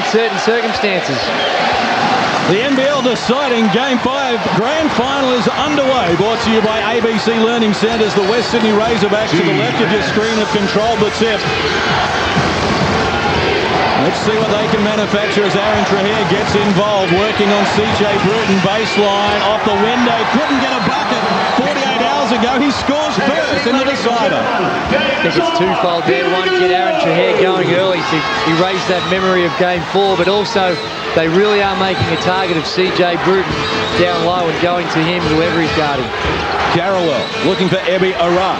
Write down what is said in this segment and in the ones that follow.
certain circumstances. The NBL deciding Game 5 Grand Final is underway. Brought to you by ABC Learning Centres. The West Sydney Razorbacks to the left of your screen have controlled the tip. Let's see what they can manufacture as Aaron Trahair gets involved. Working on CJ Bruton. Baseline off the window. Couldn't get a bucket. 48 hours ago he scores first in the decider. I think it's twofold there. One, get Aaron Trahair going early to erase that memory of Game 4, but also they really are making a target of CJ Bruton down low and going to him, whoever he's guarding. Carrawell looking for Ebi Ara.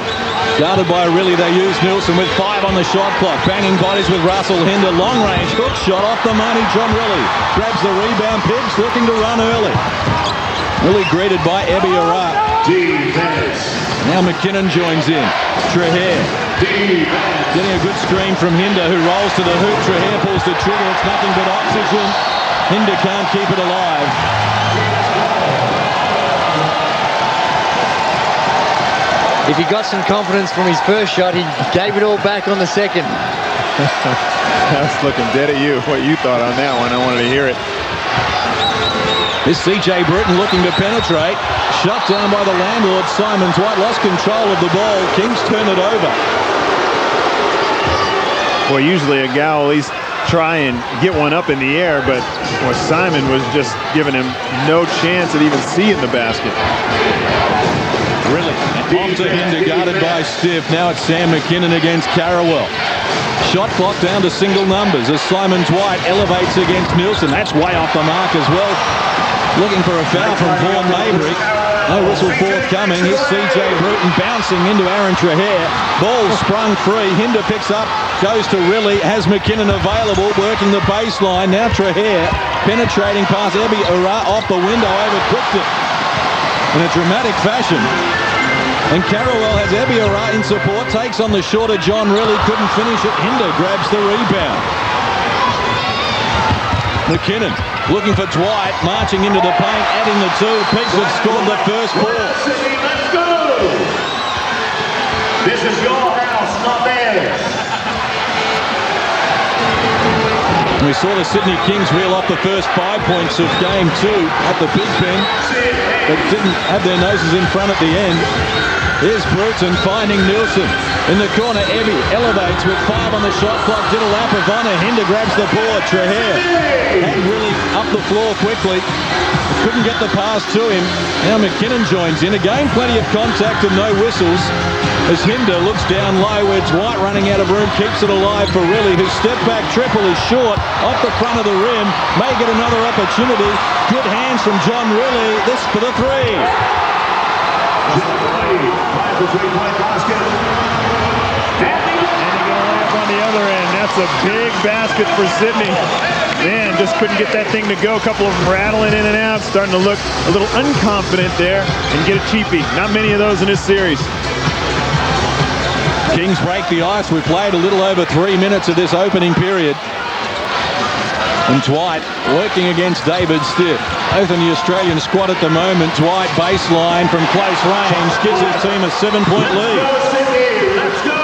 Guarded by Riley, they use Nielsen with 5 on the shot clock. Banging bodies with Russell Hinder. Long range hook shot off the money. John Riley grabs the rebound. Pibbs looking to run early. Riley greeted by Ebi Ara. Now McKinnon joins in. Trahair getting a good screen from Hinder, who rolls to the hoop. Trahair pulls the trigger. It's nothing but oxygen. Hinder can't keep it alive. If he got some confidence from his first shot, he gave it all back on the second. I was looking dead at you, what you thought on that one. I wanted to hear it. This CJ Bruton looking to penetrate. Shut down by the landlord, Simon Dwight. Lost control of the ball. Kings turn it over. Well, usually a guy will at least try and get one up in the air, but Simon was just giving him no chance at even seeing the basket. Really? Off to Hinder, guarded by Stiff. Now it's Sam McKinnon against Carrawell. Shot clock down to single numbers as Simon Dwight elevates against Nielsen. That's way off the mark as well. Looking for a foul from Vaughan Maybury. No whistle forthcoming. Here's CJ Bruton bouncing into Aaron Trahair. Ball sprung free. Hinder picks up, goes to Riley, has McKinnon available, working the baseline. Now Trahair penetrating past Ebi Ara off the window, overcooked it in a dramatic fashion. And Carrawell has Ebi Ara in support, takes on the shorter John Riley, couldn't finish it. Hinder grabs the rebound. McKinnon looking for Dwight, marching into the paint, adding the 2. Pigs have scored the first 4. Let's go! This is your house, not theirs. We saw the Sydney Kings reel off the first 5 points of Game 2 at the Big Ben, but didn't have their noses in front at the end. Here's Bruton finding Nielsen. In the corner, Ebi elevates with 5 on the shot clock. Did a lap of honor. Hinder grabs the board. Trahair had really up the floor quickly. Couldn't get the pass to him. Now McKinnon joins in. Again, plenty of contact and no whistles as Hinder looks down low where Dwight, running out of room, keeps it alive for Riley, whose step back triple is short off the front of the rim. May get another opportunity. Good hands from John Riley. This for the 3. And he's going to lay up on the other end. That's a big basket for Sydney. Man, just couldn't get that thing to go. A couple of them rattling in and out, starting to look a little unconfident there and get a cheapie. Not many of those in this series. Kings break the ice. We've played a little over 3 minutes of this opening period. And Dwight working against David Stiff. Both in the Australian squad at the moment. Dwight baseline from close range gives his team a 7-point lead. Let's go!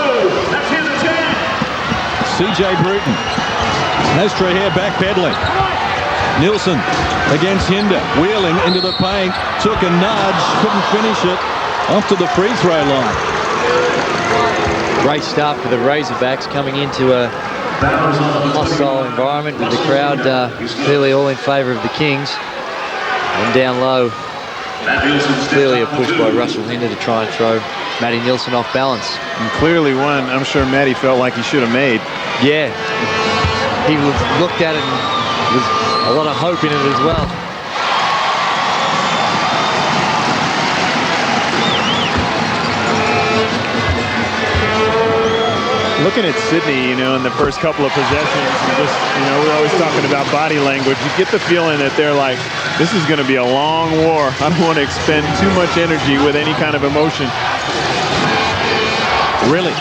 Let's hit the 10! CJ Bruton has Trahair backpedaling. Nielsen against Hinder, wheeling into the paint, took a nudge, couldn't finish it, off to the free throw line. Great start for the Razorbacks, coming into a hostile environment with the crowd clearly all in favour of the Kings. And down low, clearly a push by Russell Hinder to try and throw Matty Nielsen off balance. And clearly one I'm sure Matty felt like he should have made. Yeah, he looked at it and was a lot of hope in it as well. Looking at Sydney, in the first couple of possessions, and just, we're always talking about body language. You get the feeling that they're like, this is going to be a long war. I don't want to expend too much energy with any kind of emotion. Really?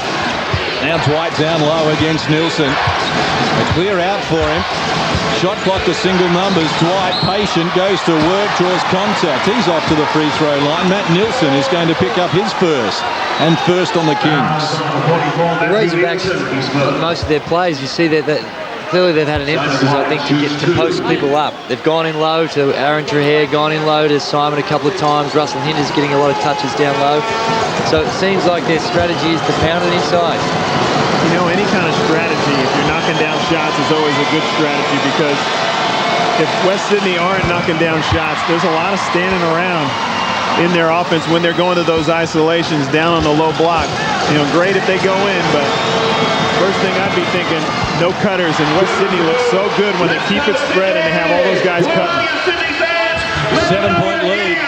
Now Dwight down low against Nielsen. A clear out for him. Shot clock to single numbers. Dwight, patient, goes to work, draws contact. He's off to the free throw line. Matt Nielsen is going to pick up his first. And first on the Kings. The Razorbacks, most of their plays, you see that clearly they've had an emphasis, I think, to post people up. They've gone in low to Aaron Trahair, gone in low to Simon a couple of times. Russell Hinder's getting a lot of touches down low. So it seems like their strategy is to pound it inside. You know, any kind of strategy, if you're knocking down shots, is always a good strategy, because if West Sydney aren't knocking down shots, there's a lot of standing around in their offense when they're going to those isolations down on the low block. You know, great if they go in, but first thing I'd be thinking, no cutters, and West Sydney looks so good when they keep it spread and they have all those guys cutting. 7-point lead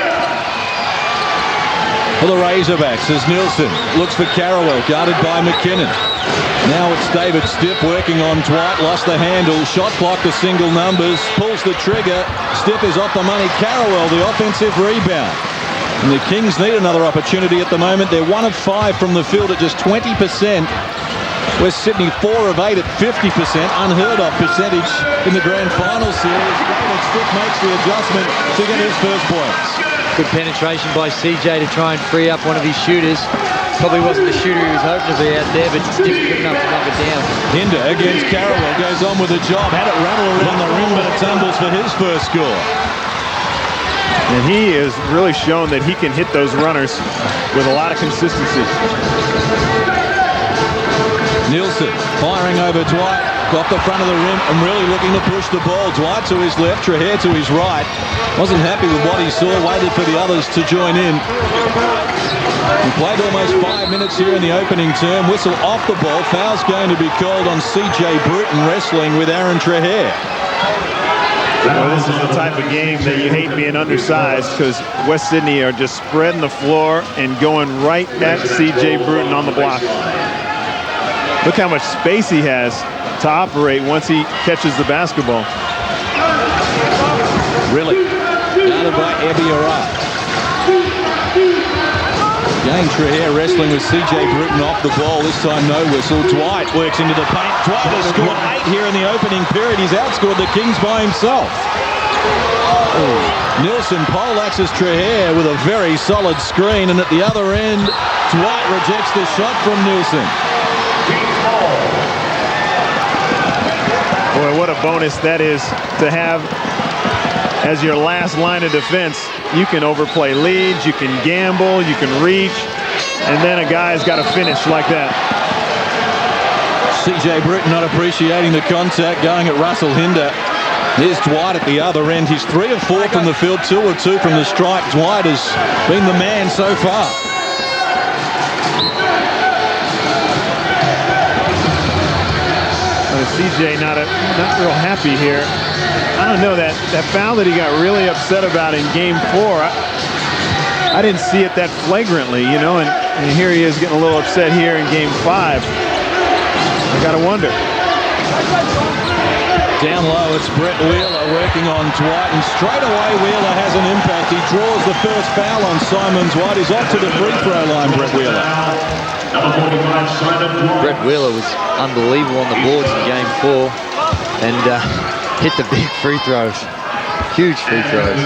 for the Razorbacks as Nielsen looks for Carrawell, guarded by McKinnon. Now it's David Stiff working on Dwight, lost the handle, shot clock to single numbers, pulls the trigger, Stiff is off the money, Carrawell the offensive rebound. And the Kings need another opportunity at the moment. They're 1 of 5 from the field at just 20%. West Sydney 4 of 8 at 50%, unheard of percentage in the grand final series. David Stiff makes the adjustment to get his first points. Good penetration by CJ to try and free up one of his shooters. Probably wasn't the shooter he was hoping to be out there, but Stiff good enough to knock it down. Hinder against Carrawell goes on with the job. Had it rattle around the rim, but it tumbles for his first score. And he has really shown that he can hit those runners with a lot of consistency. Nielsen firing over Dwight, off the front of the rim and really looking to push the ball. Dwight to his left, Trahair to his right. Wasn't happy with what he saw, waited for the others to join in. He played almost 5 minutes here in the opening term. Whistle off the ball. Foul's going to be called on CJ Bruton wrestling with Aaron Trahair. Well, this is the type of game that you hate being undersized, because West Sydney are just spreading the floor and going right at CJ Bruton on the block. Look how much space he has to operate once he catches the basketball. Really? Guarded by Ebiara. Again, Trahair wrestling with CJ Bruton off the ball. This time no whistle. Dwight works into the paint. Dwight has scored 8 here in the opening period. He's outscored the Kings by himself. Nielsen poleaxes Trahair with a very solid screen, and at the other end, Dwight rejects the shot from Nielsen. Boy, what a bonus that is to have as your last line of defense. You can overplay leads, you can gamble, you can reach, and then a guy's got to finish like that. CJ Bruton not appreciating the contact, going at Russell Hinder. Here's Dwight at the other end. He's 3 of 4 from the field, 2 of 2 from the stripe. Dwight has been the man so far. CJ not real happy here. I don't know, that foul that he got really upset about in game 4. I didn't see it that flagrantly, you know, and here he is getting a little upset here in game 5. I gotta wonder. Down low, it's Brett Wheeler working on Dwight, and straight away Wheeler has an impact. He draws the first foul on Simon Dwight. He's off to the free throw line, Brett Wheeler. Brett Wheeler was unbelievable on the boards in game 4 and hit the big free throws. Huge free throws.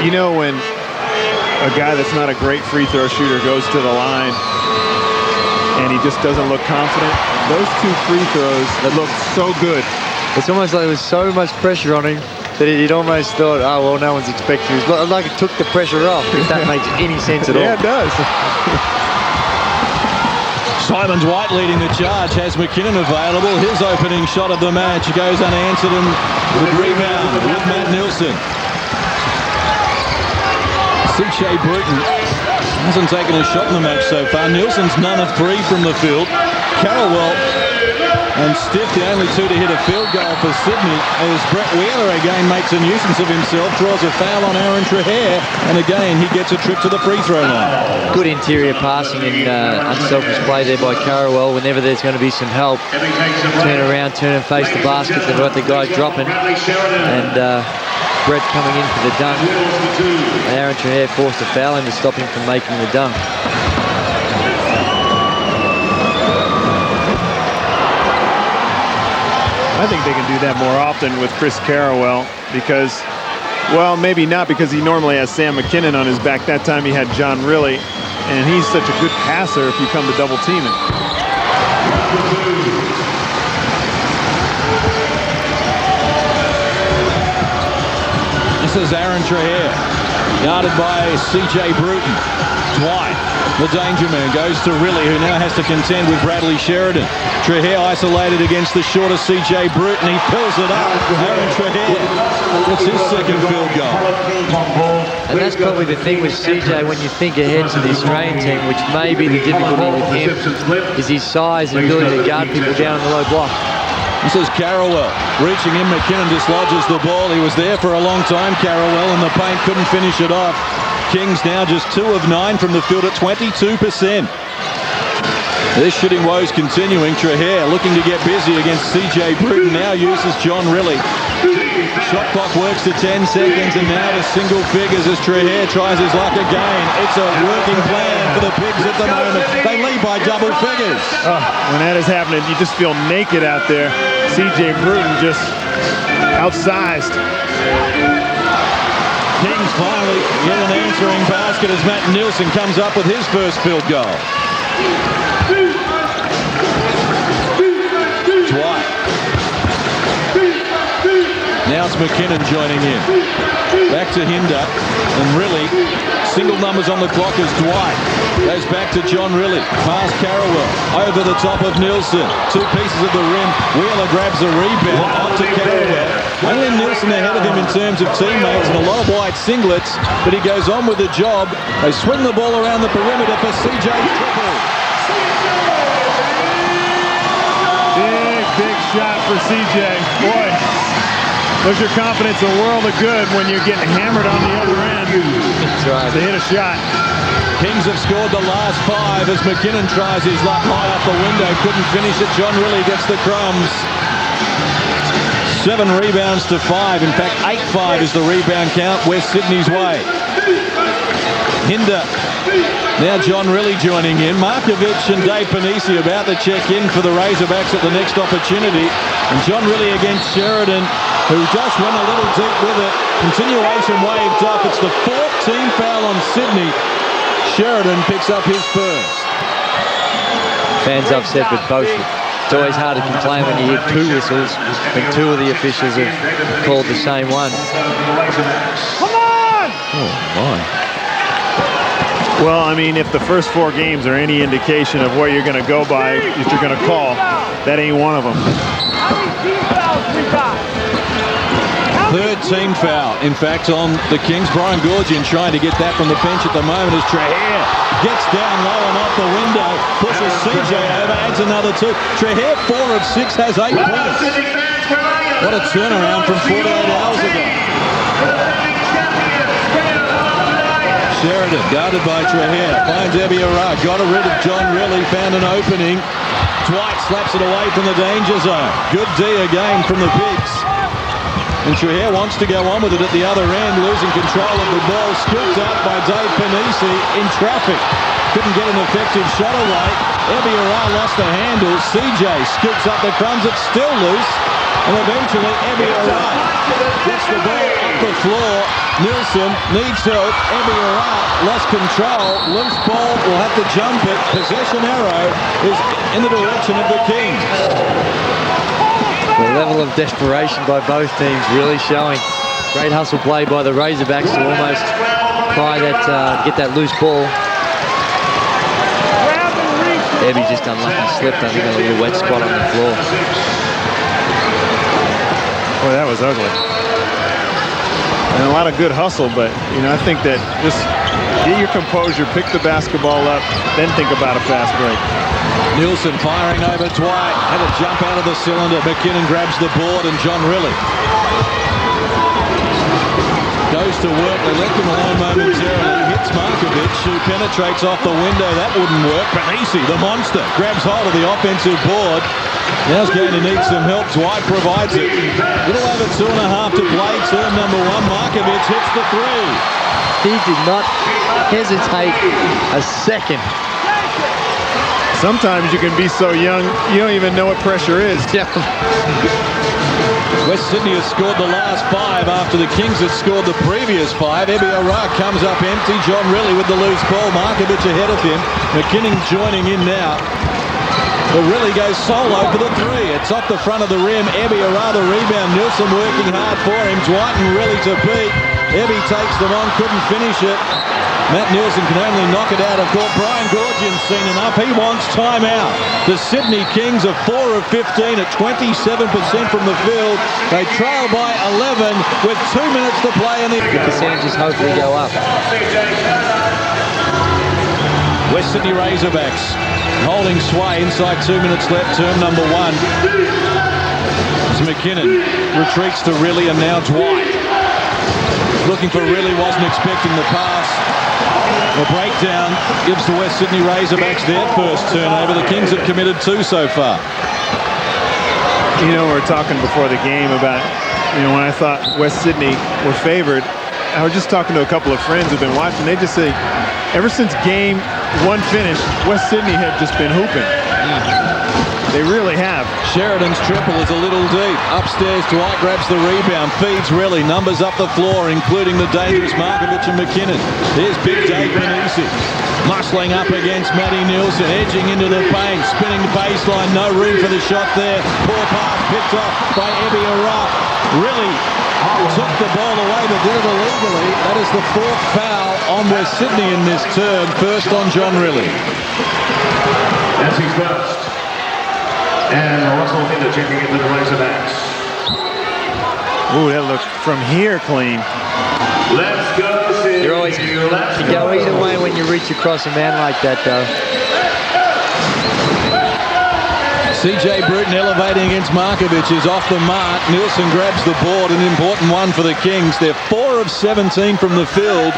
You know, when a guy that's not a great free throw shooter goes to the line and he just doesn't look confident, those 2 free throws that look so good. It's almost like there was so much pressure on him that he'd almost thought, oh, well, no one's expecting it. Like it took the pressure off, if that makes any sense at all. Yeah, it does. Simon Dwight leading the charge, has McKinnon available. His opening shot of the match goes unanswered, and the rebound with Matt Nielsen. CJ Bruton hasn't taken a shot in the match so far. Nielsen's none of 3 from the field. Carrawell and Stiff, the only 2 to hit a field goal for Sydney, as Brett Wheeler again makes a nuisance of himself, draws a foul on Aaron Trahair, and again he gets a trip to the free throw line. Good interior passing and unselfish play there by Carrawell. Whenever there's going to be some help, turn around, turn and face the basket. They've got the guy dropping, and Brett coming in for the dunk. Aaron Trahair forced a foul in to stop him from making the dunk. I think they can do that more often with Chris Carrawell, because, well, maybe not because he normally has Sam McKinnon on his back. That time he had John Riley, and he's such a good passer if you come to double team him. is Aaron Trahair, guarded by C.J. Bruton. Dwight, the danger man, goes to Riley, who now has to contend with Bradley Sheridan. Trahair isolated against the shorter C.J. Bruton. He fills it up. Aaron Trahair gets his second field goal. And that's probably the thing with CJ when you think ahead to the Australian team, which may be the difficulty with him, is his size and ability to guard people down in the low block. This is Carrawell reaching in. McKinnon dislodges the ball. He was there for a long time, Carrawell, in the paint, couldn't finish it off. Kings now just 2 of 9 from the field at 22%. This shooting woes continuing. Trahair looking to get busy against C.J. Bruton. Now uses John Riley. Shot clock works to 10 seconds and now to single figures as Trahair tries his luck again. It's a working plan for the Pigs at the moment. They lead by double figures. When that is happening, you just feel naked out there. C.J. Bruton just outsized. Kings finally get an answering basket as Matt Nielsen comes up with his first field goal. Dwight. Now it's McKinnon joining in. Back to Hinder. And Riley, single numbers on the clock as Dwight goes back to John Riley. Past Carrawell. Over the top of Nielsen. 2 pieces of the rim. Wheeler grabs a rebound. On to Carrawell. Only Nielsen ahead of him in terms of teammates and a lot of white singlets. But he goes on with the job. They swing the ball around the perimeter for C.J. Triple. Big shot for C.J. Boy, does your confidence a world of good when you're getting hammered on the other end. That's right. To hit a shot. Kings have scored the last 5 as McKinnon tries his luck high up the window. Couldn't finish it. John Riley gets the crumbs. 7 rebounds to 5. In fact, 8-5 is the rebound count. West Sydney's way. Hinder. Now John Riley joining in. Markovic and Dave Panisi about to check in for the Razorbacks at the next opportunity. And John Riley against Sheridan, who just went a little deep with it. Continuation waved off. It's the 4th team foul on Sydney. Sheridan picks up his first. Fans upset with both. It's always hard to complain when you hear 2 whistles when 2 of the officials have called the same one. Come on! Oh, my. Well, I mean, if the first 4 games are any indication of what you're going to go by, if you're going to call, that ain't one of them. 3rd team foul, in fact, on the Kings. Brian Gorgian trying to get that from the bench at the moment as Trahair gets down low and off the window, pushes CJ over, adds another 2. Trahair 4 of 6 has 8 points. What a turnaround from 48 hours ago. Sheridan, guarded by Trahair, finds Ebiara, got rid of John Riley, found an opening. Dwight slaps it away from the danger zone. Good D again from the Pigs. And Trahair wants to go on with it at the other end, losing control of the ball. Scooped out by Dave Panisi in traffic. Couldn't get an effective shot away. Ebiara lost the handle. CJ scoops up the crumbs. It's still loose. And eventually Ebiara gets the ball off the floor. Nielsen needs help. Ebiara lost control. Loose ball, will have to jump it. Possession arrow is in the direction of the Kings. The level of desperation by both teams really showing. Great hustle play by the Razorbacks to almost try that, get that loose ball. Ebby just unlucky slipped, I think, on a little wet spot on the floor. Boy, that was ugly. And a lot of good hustle, but, you know, I think that just get your composure, pick the basketball up, then think about a fast break. Nielsen firing over Dwight. Had a jump out of the cylinder. McKinnon grabs the board and John Riley goes to work. They left him alone momentarily. Hits Markovic, who penetrates off the window. That wouldn't work. Panisi, the monster, grabs hold of the offensive board. Now's going to need some help. Dwight provides it. Little over 2.5 to play. Turn number 1. Markovic hits the 3. He did not hesitate a second. Sometimes you can be so young, you don't even know what pressure is. Yeah. West Sydney has scored the last 5 after the Kings had scored the previous 5. Ebiara comes up empty. John Riley with the loose ball. Markovic ahead of him. McKinnon joining in now. But Riley goes solo for the 3. It's off the front of the rim. Ebiara the rebound. Nielsen working hard for him. Dwight and Riley to beat. Ebby takes them on, couldn't finish it. Matt Nielsen can only knock it out of court. Brian Gorgian's seen enough. He wants timeout. The Sydney Kings are 4 of 15 at 27% from the field. They trail by 11 with 2 minutes to play in the... The percentages hopefully go up. West Sydney Razorbacks holding sway inside 2 minutes left, term number 1. As McKinnon retreats to Riley and now Dwight. Looking for Riley, wasn't expecting the pass. The breakdown gives the West Sydney Razorbacks their first turnover. The Kings have committed 2 so far. You know, we were talking before the game about, you know, when I thought West Sydney were favored, I was just talking to a couple of friends who've been watching. They just say, ever since game 1 finished, West Sydney have just been hooping. They really have. Sheridan's triple is a little deep. Upstairs, Dwight grabs the rebound, feeds Riley, numbers up the floor, including the dangerous Markovic and McKinnon. Here's Big Dave Panisi, muscling up against Matty Nielsen, edging into the paint, spinning the baseline, no room for the shot there. Poor pass picked off by Ebby Arap. Riley took the ball away but did it illegally. That is the 4th foul on West Sydney in this term, first on John Riley. That's his first. And Russell Hinder checking into the Razorbacks. Ooh, that looks from here clean. Let's go, Sydney. You're always, you can go either way when you reach across a man like that, though. CJ Bruton elevating against Markovic is off the mark. Nielsen grabs the board, an important one for the Kings. They're 4 of 17 from the field.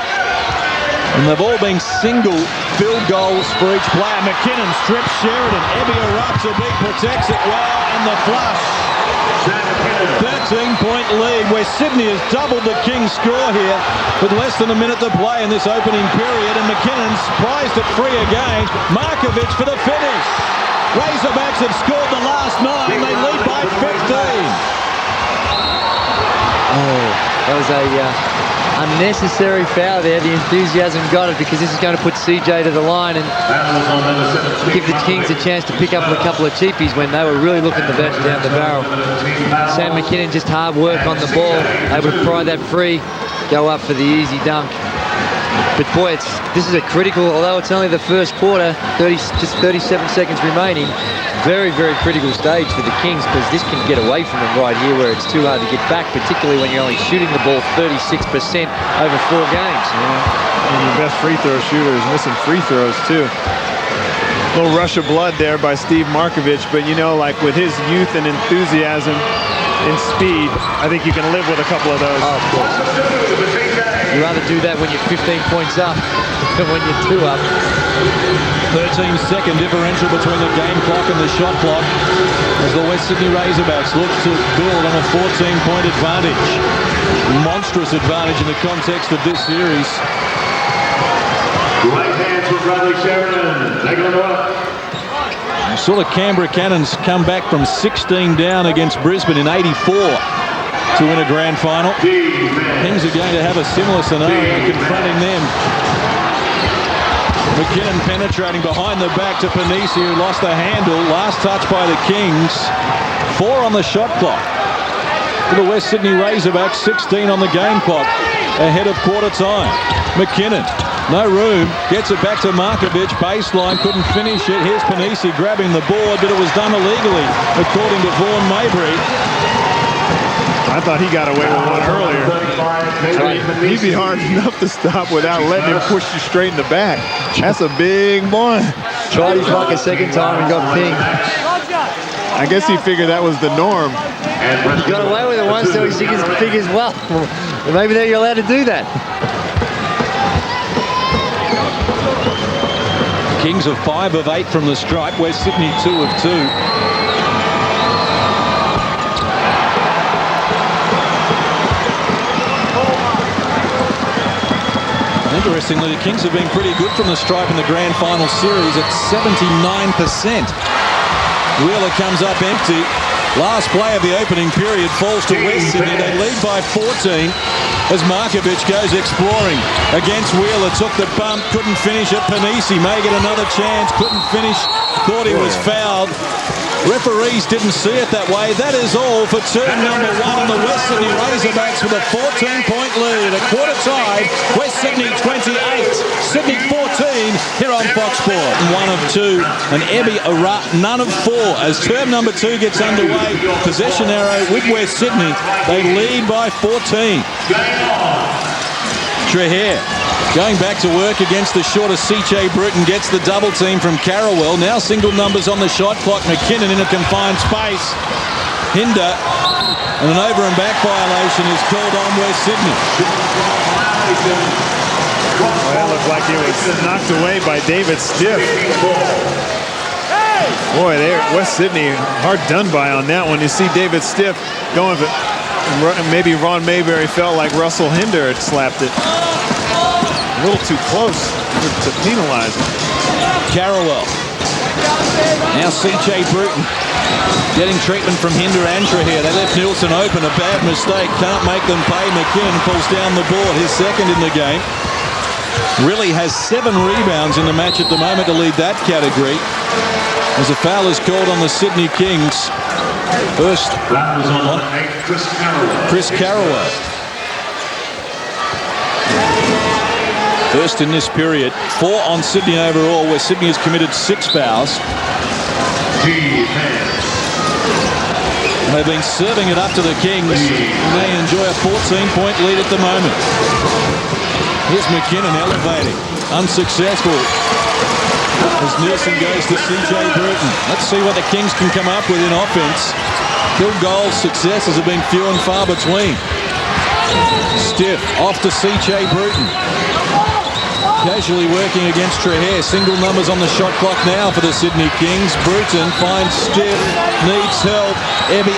And they've all been single field goals for each player. McKinnon strips Sheridan. Ebby erupts a big, protects it well, and the flush. 13-point lead, where Sydney has doubled the Kings' score here with less than a minute to play in this opening period. And McKinnon's prized it free again. Markovic for the finish. Razorbacks have scored the last 9. They lead by 15. Oh, that was a unnecessary foul there. The enthusiasm got it because this is going to put CJ to the line and give the Kings a chance to pick up a couple of cheapies when they were really looking to batten down the barrel. Sam McKinnon just hard work on the ball, able to pry that free, go up for the easy dunk. But boy, this is a critical, although it's only the first quarter, just 37 seconds remaining, very, very critical stage for the Kings because this can get away from them right here where it's too hard to get back, particularly when you're only shooting the ball 36% over 4 games. Yeah. And your best free throw shooter is missing free throws too. A little rush of blood there by Steve Markovic, but you know, like with his youth and enthusiasm and speed, I think you can live with a couple of those. Oh, of course. You'd rather do that when you're 15 points up than when you're 2 up. 13-second differential between the game clock and the shot clock as the West Sydney Razorbacks look to build on a 14-point advantage. Monstrous advantage in the context of this series. Right hands with Riley Sheridan. Take it up. We saw the Canberra Cannons come back from 16 down against Brisbane in '84 to win a grand final. Kings are going to have a similar scenario confronting them. McKinnon penetrating behind the back to Panisi, who lost the handle. Last touch by the Kings. 4 on the shot clock. For the West Sydney Razorbacks, 16 on the game clock. Ahead of quarter time. McKinnon, no room, gets it back to Markovic. Baseline, couldn't finish it. Here's Panisi grabbing the board, but it was done illegally, according to Vaughan Mabry. I thought he got away with one earlier. He'd be hard enough to stop without letting him push you straight in the back. That's a big one. Tried his luck a second time and got pinged. I guess he figured that was the norm. He got away with it once, so he figures, well, maybe you're allowed to do that. Kings are 5 of 8 from the stripe. West Sydney 2 of 2. Interestingly, the Kings have been pretty good from the stripe in the grand final series at 79%. Wheeler comes up empty. Last play of the opening period falls to West Sydney. They lead by 14 as Markovic goes exploring against Wheeler. Took the bump, couldn't finish it. Panisi may get another chance, couldn't finish. Thought he was fouled. Referees didn't see it that way. That is all for turn number 1 on the West Sydney Razorbacks with a 14-point lead. period. A quarter time. West Sydney 28, Sydney 14 here on Fox Sport. 1 of 2, and Ebby none of 4 as term number 2 gets underway. Possession arrow with West Sydney. They lead by 14. Trahair going back to work against the shorter CJ Bruton, gets the double team from Carrawell. Now single numbers on the shot clock. McKinnon in a confined space. Hinder, and an over and back violation is called on West Sydney. Well, that looked like it was knocked away by David Stiff. Boy, there, West Sydney hard done by on that one. You see David Stiff going, maybe Ron Mayberry felt like Russell Hinder had slapped it. A little too close to penalize him. Carrawell. Now CJ Bruton getting treatment from Hinder and Trahair. They left Nielsen open. A bad mistake. Can't make them pay. McKinnon pulls down the board. His second in the game. Really has 7 rebounds in the match at the moment to lead that category. As a foul is called on the Sydney Kings. First on Chris Carrawell. First in this period. 4 on Sydney overall, where Sydney has committed 6 fouls. They've been serving it up to the Kings, and they enjoy a 14-point lead at the moment. Here's McKinnon elevating. Unsuccessful as Nielsen goes to CJ Bruton. Let's see what the Kings can come up with in offense. Field goal successes have been few and far between. Stiff off to CJ Bruton. Casually working against Trahair. Single numbers on the shot clock now for the Sydney Kings. Bruton finds Stiff, needs help. Ebby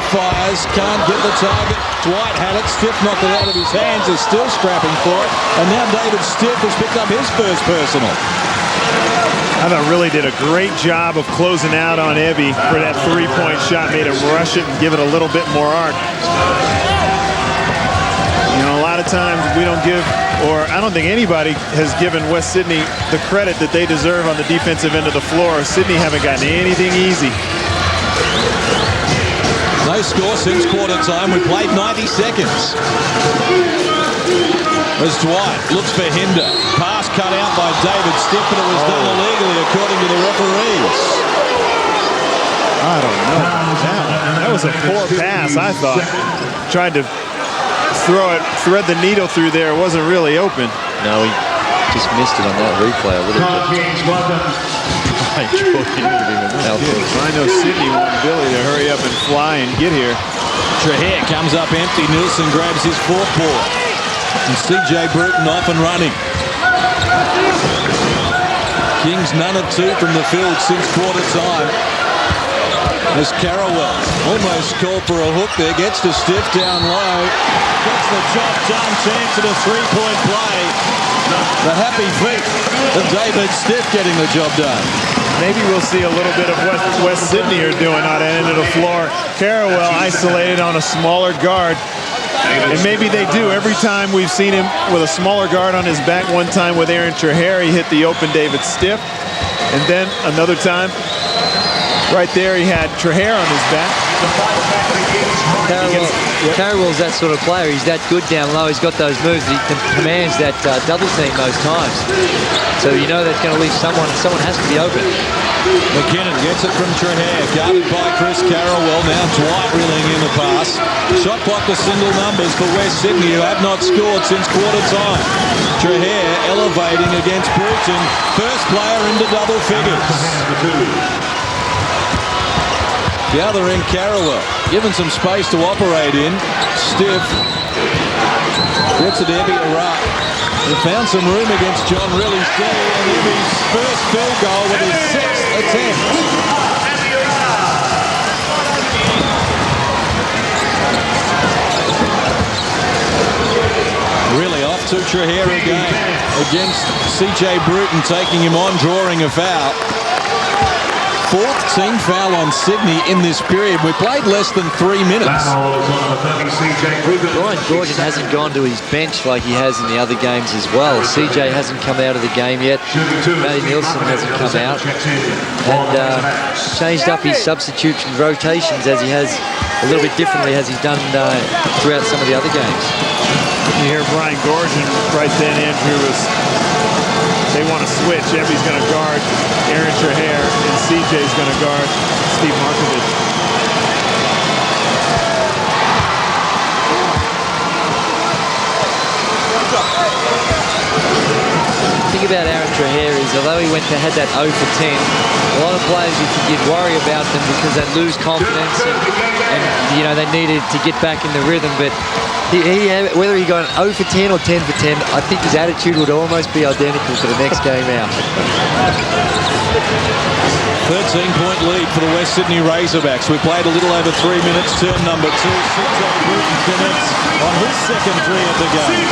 fires, can't get the target. Dwight had it. Stiff knocked it out of his hands. Is still scrapping for it. And now David Stiff has picked up his first personal. I thought really did a great job of closing out on Ebby for that 3-point shot. Made him rush it and give it a little bit more arc. You know, a lot of times we don't give, or I don't think anybody has given West Sydney the credit that they deserve on the defensive end of the floor. Sydney haven't gotten anything easy. No score since quarter time. We played 90 seconds. As Dwight looks for Hinder. Pass cut out by David Stiff, but it was done illegally according to the referees. I don't know. That was a poor pass, I thought. Tried to thread the needle through there. It wasn't really open. No, he just missed it on that replay a little bit. I know Sydney wanted Billy to hurry up and fly and get here. Trahair comes up empty. Nielsen grabs his 4th ball. And CJ Bruton off and running. Kings none of 2 from the field since quarter time. As Carrawell almost called for a hook there, gets to Stiff down low. Gets the job done, chance at a 3-point play. The happy feet of David Stiff getting the job done. Maybe we'll see a little bit of what West Sydney are doing on that end of the floor. Carrawell isolated on a smaller guard. And maybe they do. Every time we've seen him with a smaller guard on his back, one time with Aaron Trahair, he hit the open David Stiff. And then another time, right there, he had Trahair on his back. Carrawell's that sort of player. He's that good down low. He's got those moves. He commands that double team most times. So you know that's going to leave someone has to be open. McKinnon gets it from Trahair, guarded by Chris Carrawell. Now Dwight reeling in the pass. Shot clock to single numbers for West Sydney, who have not scored since quarter time. Trahair elevating against Bruton. First player into double figures. The other end, Carrawell, given some space to operate in. Stiff gets it to Ebby Iraq. He found some room against John Riley's day, and Ebby's first field goal with his 6th attempt. Really off to Trahair again against CJ Bruton, taking him on, drawing a foul. 4th team foul on Sydney in this period. We played less than 3 minutes. Brian Gordon hasn't gone to his bench like he has in the other games as well. CJ hasn't come out of the game yet. Matty Nielsen hasn't come out. And changed up his substitutes and rotations as he has a little bit differently as he's done throughout some of the other games. You hear Brian Gorgian right then, Andrew, they want to switch. Ebby's going to guard Aaron Trahair, and CJ's going to guard Steve Markovich. The thing about Aaron Trahair is, although he had that 0 for 10, a lot of players you'd worry about them because they lose confidence and you know, they needed to get back in the rhythm. But whether he got 0 for 10 or 10 for 10, I think his attitude would almost be identical for the next game out. 13-point lead for the West Sydney Razorbacks. We played a little over 3 minutes. Turn number 2. CJ Bruton connects on his second three of the game.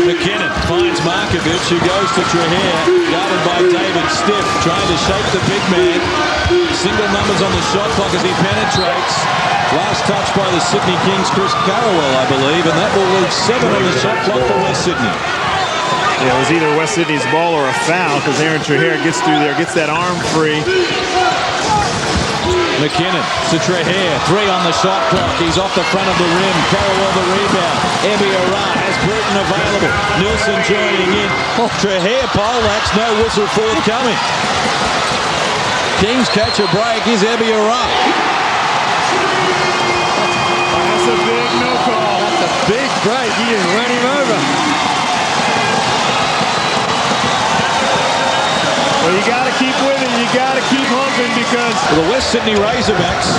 McKinnon finds Markovich, who goes to Trahair, guarded by David Stiff, trying to shake the big man. Single numbers on the shot clock as he penetrates. Last touch by the Sydney Kings, Chris Carrawell, I believe, and that will leave 7 on the shot clock for West Sydney. Yeah, it was either West Sydney's ball or a foul because Aaron Trahair gets through there, gets that arm free. McKinnon to Trahair, 3 on the shot clock. He's off the front of the rim. Carrawell the rebound. Ebiara has Bruton available. Nielsen joining in. Trahair poleaxe, no whistle forthcoming. Kings catch a break. Here's Ebiara. That's a big no call. That's a big break. He just ran him over. Well, you got to keep with it. You got to keep humping because the West Sydney Razorbacks,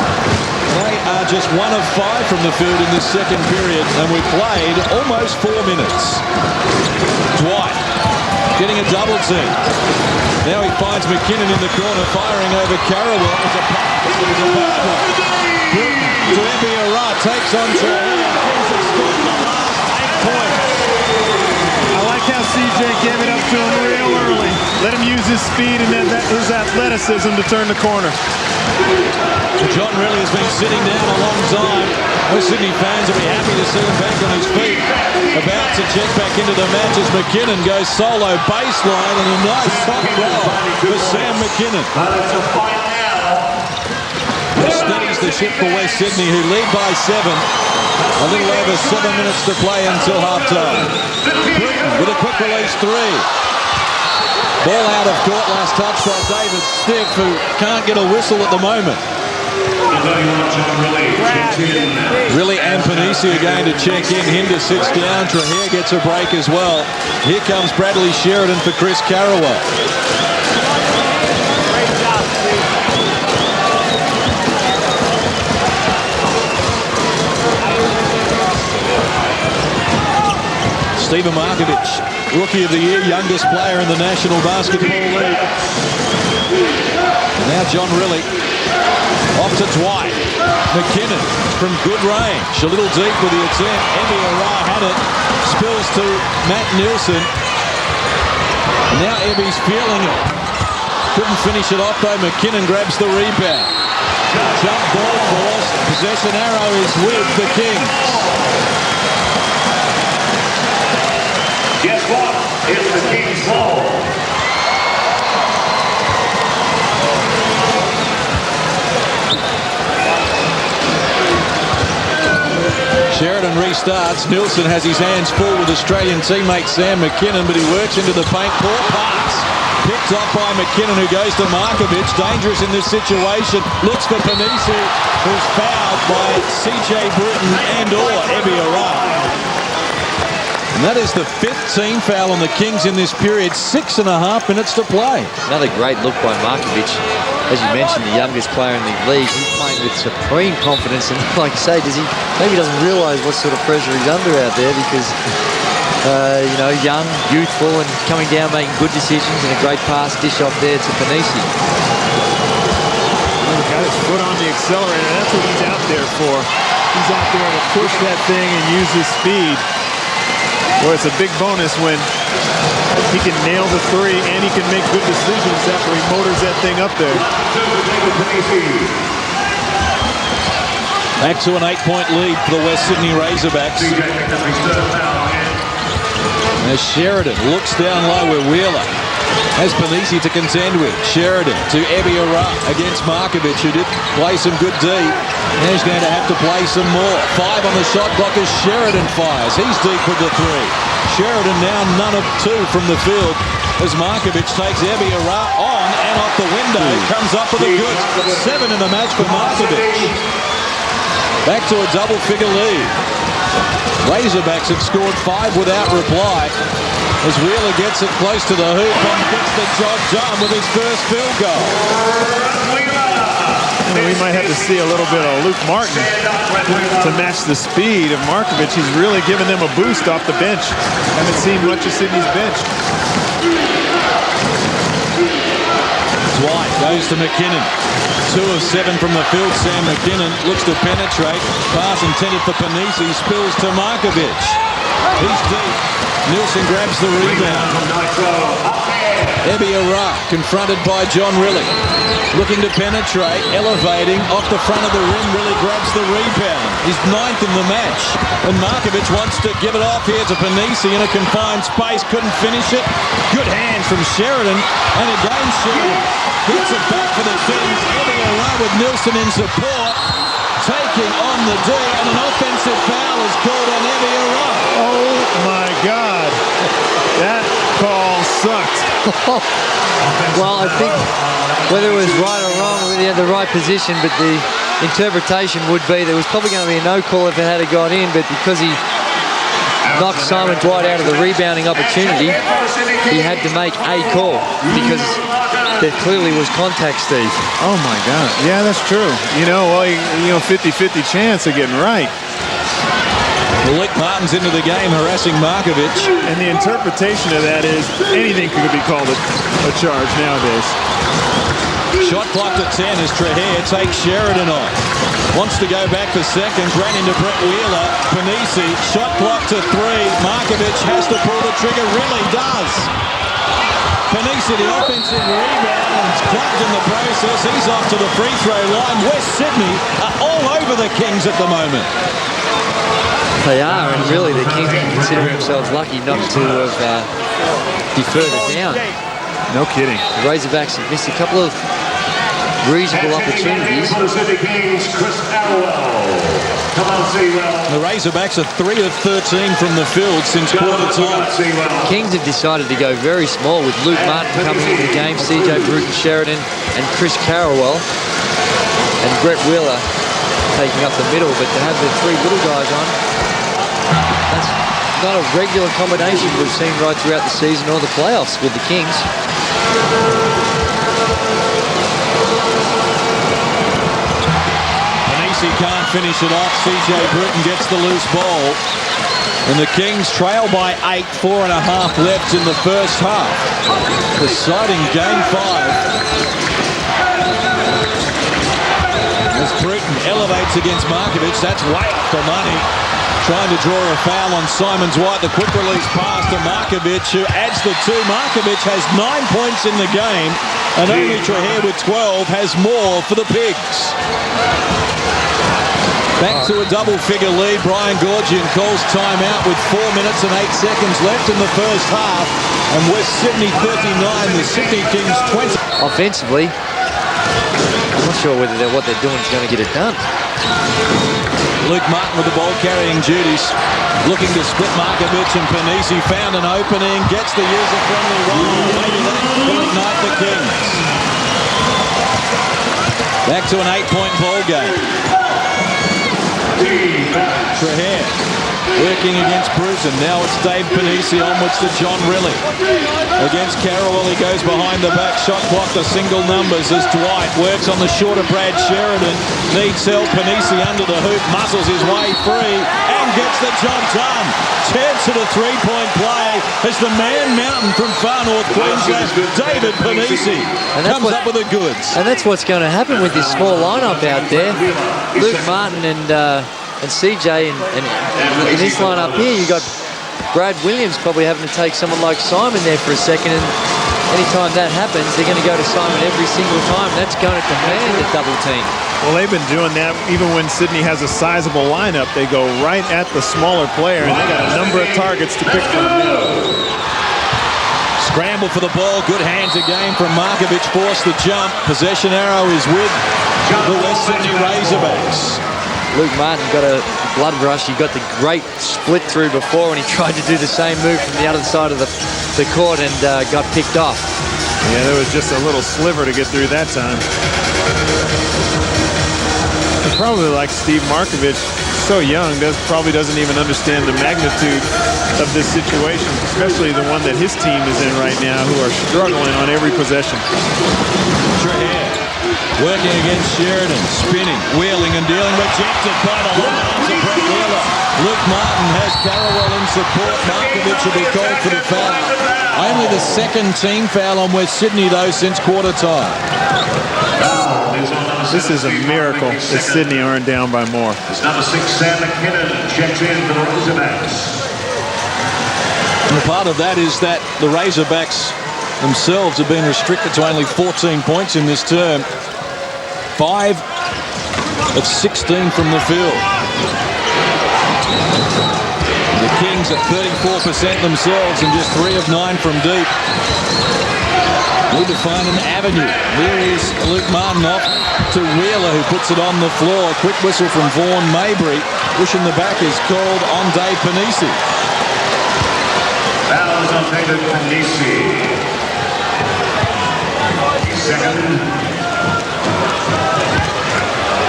they are just 1 of 5 from the field in this second period, and we played almost 4 minutes. Dwight getting a double team. Now he finds McKinnon in the corner, firing over Carrawell. It's a bad one. Bruton to Ebiara, takes on Trahair. Kings have scored the last 8 points. I like how CJ gave it up to him real early. Let him use his speed and his athleticism to turn the corner. John really has been sitting down a long time. Most Sydney fans will be happy to see him back on his feet. About to check back into the match as McKinnon goes solo baseline, and a nice soft goal for Sam McKinnon. Steadies the ship for West Sydney, who lead by 7. A little over 7 minutes to play until halftime. Bruton with a quick release 3. Ball out of court, last touch by David Stiff, who can't get a whistle at the moment. Really and Panisi are going to check in. Hinder sits down. Trahair gets a break as well. Here comes Bradley Sheridan for Chris Carrawell. Stephen Markovich, Rookie of the Year, youngest player in the National Basketball League. And now John Riley. Off to Dwight. McKinnon from good range. A little deep with the attempt. Ebiara had it. Spills to Matt Nielsen. And now Ebby's feeling it. Couldn't finish it off though. McKinnon grabs the rebound. Jump ball forced. Possession arrow is with the Kings. Guess what? It's the Kings' ball. Sheridan restarts. Nielsen has his hands full with Australian teammate Sam McKinnon, but he works into the paint. Poor pass. Picked up by McKinnon, who goes to Markovich. Dangerous in this situation. Looks for Panisi, who's fouled by CJ Bruton and/or Ebiara. And that is the 5th team foul on the Kings in this period. 6.5 minutes to play. Another great look by Markovich. As you mentioned, the youngest player in the league. He's playing with supreme confidence. And like you say, maybe doesn't realise what sort of pressure he's under out there because, you know, young, youthful, and coming down, making good decisions, and a great pass dish off there to Panisi. Got his foot on the accelerator. That's what he's out there for. He's out there to push that thing and use his speed. Boy, it's a big bonus when he can nail the 3 and he can make good decisions after he motors that thing up there. Back to an 8-point lead for the West Sydney Razorbacks. As Sheridan looks down low with Wheeler. Has Panisi to contend with. Sheridan to Ebiara against Markovic, who did play some good D. Now he's going to have to play some more. 5 on the shot clock as Sheridan fires. He's deep with the 3. Sheridan now none of 2 from the field as Markovic takes Ebiara on and off the window. Comes up with a good 7 in the match for Markovic. Back to a double-figure lead. Razorbacks have scored 5 without reply as Wheeler gets it close to the hoop and gets the job done with his first field goal. We might have to see a little bit of Luke Martin to match the speed of Markovic. He's really giving them a boost off the bench. Haven't seen much of Sydney's bench. Dwight goes to McKinnon. 2 of 7 from the field. Sam McKinnon looks to penetrate. Pass intended for Panisi. Spills to Markovic. He's deep. Nielsen grabs the rebound. Ebiara confronted by John Riley. Looking to penetrate. Elevating off the front of the rim. Riley grabs the rebound. He's 9th in the match. And Markovic wants to give it off here to Panisi in a confined space. Couldn't finish it. Good hands from Sheridan. And again Sheridan gets it back for the Kings. Ebiara with Nielsen in support. Taking on the D. And an offensive foul is called on Ebiara. Oh my God. That call sucked. Well, I think whether it was right or wrong, whether he had the right position, but the interpretation would be there was probably going to be a no call if it had gone in, but because he knocked Simon Dwight out of the rebounding opportunity, he had to make a call because there clearly was contact, Steve. Oh my God. Yeah, that's true. You know, well, 50-50 chance of getting right. Luke Martin's into the game, harassing Markovic. And the interpretation of that is anything could be called a charge nowadays. Shot clock to 10 as Trahair takes Sheridan on. Wants to go back for seconds, ran into Brett Wheeler. Panisi, shot clock to 3. Markovic has to pull the trigger, really does. Panisi, the offensive rebound, and it's clubbed in the process. He's off to the free throw line. West Sydney are all over the Kings at the moment. They are, and really the Kings can consider themselves lucky not to have be further down. No kidding. The Razorbacks have missed a couple of reasonable opportunities. The Razorbacks are 3 of 13 from the field since quarter time. Kings have decided to go very small with Luke Martin coming into the game, CJ Bruton Sheridan and Chris Carrawell, and Brett Wheeler taking up the middle, but to have the 3 little guys on, that's not a regular combination we've seen right throughout the season or the playoffs with the Kings. Panisi can't finish it off. CJ Bruton gets the loose ball. And the Kings trail by 8, 4.5 left in the first half. Deciding game 5. As Bruton elevates against Markovic, that's way off the money. Trying to draw a foul on Simon Dwight. The quick release pass to Markovic, who adds the 2. Markovic has 9 points in the game, and only Trahair with 12 has more for the Pigs. Back to a double-figure lead. Brian Gorgian calls timeout with 4 minutes and 8 seconds left in the first half. And West Sydney 39, the Sydney Kings 20. Offensively, I'm not sure whether what they're doing is going to get it done. Luke Martin with the ball carrying duties. Looking to split Markovic, and Panisi found an opening. Gets the user-friendly roll. Maybe that will ignite the Kings. Back to an 8-point ball game. Trahair working against Bruton. Now it's Dave Panisi onwards to John Riley. Against Carrawell, he goes behind the back. Shot clock to single numbers as Dwight works on the shorter Brad Sheridan. Needs help. Panisi under the hoop, muscles his way free and gets the job done. Chance at a 3-point play as the man mountain from far north Queensland, David Panisi, comes up with the goods. And that's what's going to happen with this small lineup out there. Luke Martin and CJ, and in this lineup here, you got Brad Williams probably having to take someone like Simon there for a second, and anytime that happens, they're going to go to Simon every single time. That's going to command a double team. Well, they've been doing that even when Sydney has a sizable lineup. They go right at the smaller player, and they got a number of targets to pick from now. Scramble for the ball. Good hands again from Markovic. Forced the jump. Possession arrow is with the West Sydney Razorbacks. Luke Martin got a blood rush. He got the great split through before, and he tried to do the same move from the other side of the court and got picked off. Yeah, there was just a little sliver to get through that time. And probably like Steve Markovic, so young, probably doesn't even understand the magnitude of this situation, especially the one that his team is in right now, who are struggling on every possession. Trahair working against Sheridan, spinning, wheeling and dealing, rejected by the lines of Brett Wheeler. Luke Martin has Carrawell in support. Markovic will be called for the foul. Only the second team foul on West Sydney, though, since quarter time. This is a miracle that Sydney aren't down by more. It's number 6, Sam McKinnon, checks in for the Razorbacks. And part of that is that the Razorbacks themselves have been restricted to only 14 points in this term. 5 of 16 from the field. The Kings at 34% themselves and just 3 of 9 from deep. Need to find an avenue. Here is Luke Martin off to Wheeler, who puts it on the floor. Quick whistle from Vaughan Mabry. Pushing the back is called on Dave Panisi. Foul is on David Panisi. Second.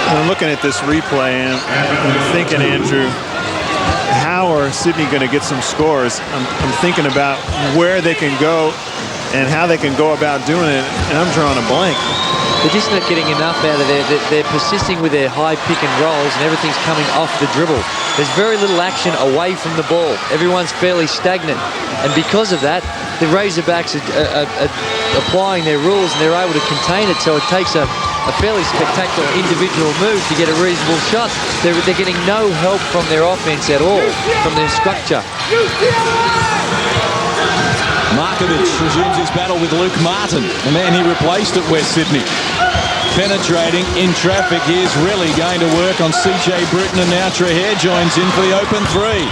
I'm looking at this replay and I'm thinking, Andrew, how are Sydney going to get some scores? I'm thinking about where they can go and how they can go about doing it, and I'm drawing a blank. They're just not getting enough out of there. They're persisting with their high pick and rolls, and everything's coming off the dribble. There's very little action away from the ball. Everyone's fairly stagnant, and because of that, the Razorbacks are applying their rules, and they're able to contain it, so it takes a fairly spectacular individual move to get a reasonable shot. They're getting no help from their offense at all, from their structure. Markovic resumes his battle with Luke Martin, the man he replaced at West Sydney. Penetrating in traffic, here's really going to work on CJ Bruton, and now Trahair joins in for the open 3.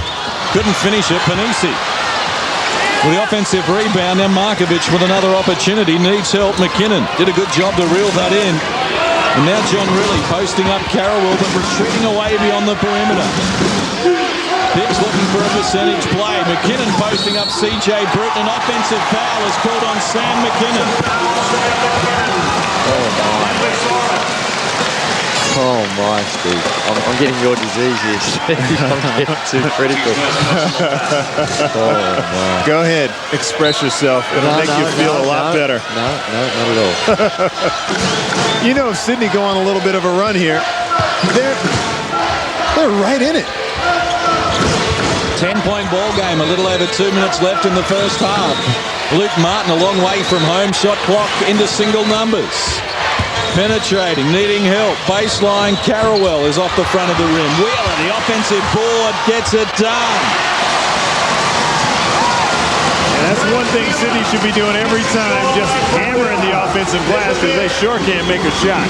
Couldn't finish it, Panisi. With the offensive rebound, now Markovic with another opportunity, needs help. McKinnon did a good job to reel that in. And now John Riley posting up Carrawell, but retreating away beyond the perimeter. Pips looking for a percentage play. McKinnon posting up CJ Bruton. An offensive foul is called on Sam McKinnon. Oh my, Steve. I'm getting your disease here, Steve. I'm getting too critical. Oh my. Go ahead, express yourself. It'll make you feel a lot better. No, not at all. You know, if Sydney go on a little bit of a run here, they're right in it. 10-point ball game, a little over 2 minutes left in the first half. Luke Martin a long way from home, shot clock into single numbers. Penetrating, needing help. Baseline, Carrawell is off the front of the rim. Wheeler, the offensive board, gets it done. And that's one thing Sydney should be doing every time, just hammering the offensive glass, because they sure can't make a shot.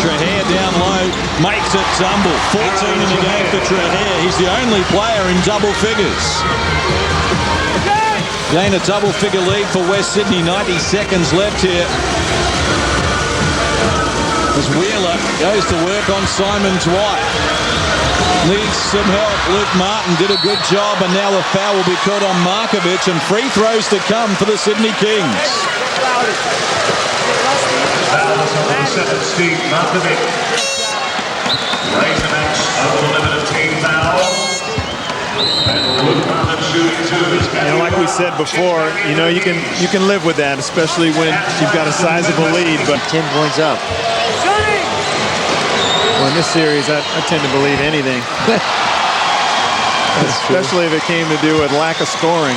Trahair down low, makes it tumble. 14 in the game for Trahair. He's the only player in double figures. Gain a double-figure lead for West Sydney. 90 seconds left here. As Wheeler goes to work on Simon Dwight. Needs some help. Luke Martin did a good job, and now the foul will be called on Markovic, and free throws to come for the Sydney Kings. Foul is on the 7th, Steve Markovic. Razorbacks up to the limit of team foul. And Luke Martin shooting 2. You know, like we said before, you know, you can live with that, especially when you've got a sizable lead. But 10 points up. well, in this series, I tend to believe anything, especially if it came to do with lack of scoring.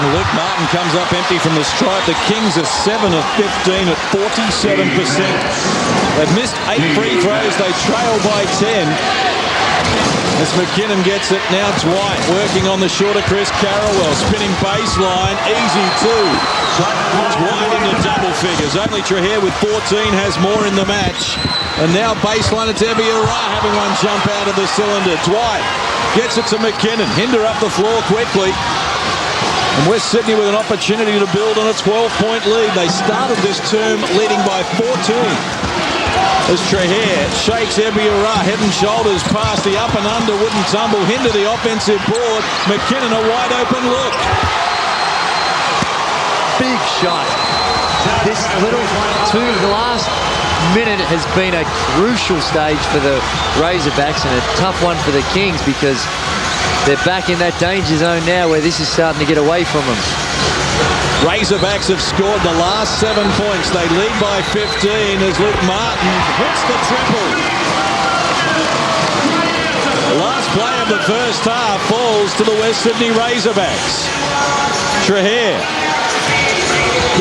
And Luke Martin comes up empty from the stripe. The Kings are 7 of 15 at 47%. They've missed 8 free throws. They trail by 10. As McKinnon gets it, now Dwight working on the shorter Chris Carrawell. Spinning baseline, easy two. Dwight into double figures. Only Trahair with 14 has more in the match. And now baseline, it's Ebiara having one jump out of the cylinder. Dwight gets it to McKinnon. Hinder up the floor quickly. And West Sydney with an opportunity to build on a 12-point lead. They started this term leading by 14. As Trahair shakes Ebiara, head and shoulders past the up and under, wouldn't tumble, hinder the offensive board. McKinnon a wide open look. Big shot. This the last minute has been a crucial stage for the Razorbacks and a tough one for the Kings because they're back in that danger zone now where this is starting to get away from them. Razorbacks have scored the last 7 points. They lead by 15 as Luke Martin hits the triple. The last play of the first half falls to the West Sydney Razorbacks. Trahair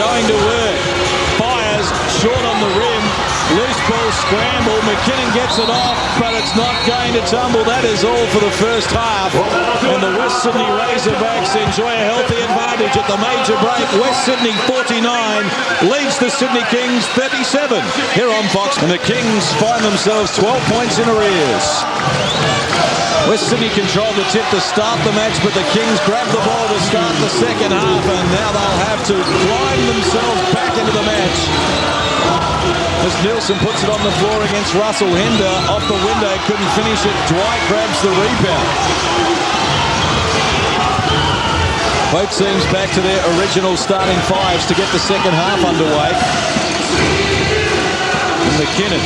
going to work. Fires short on the rim. Loose ball scramble. McKinnon gets it off, but it's not going to tumble. That is all for the first half. And the West Sydney Razorbacks enjoy a healthy advantage at the major break. West Sydney 49 leads the Sydney Kings 37 here on Fox. And the Kings find themselves 12 points in arrears. West Sydney controlled the tip to start the match, but the Kings grabbed the ball to start the second half, and now they'll have to climb themselves back into the match. As Nielsen puts it on the floor against Russell. Hinder off the window, couldn't finish it. Dwight grabs the rebound. Both teams back to their original starting fives to get the second half underway. And McKinnon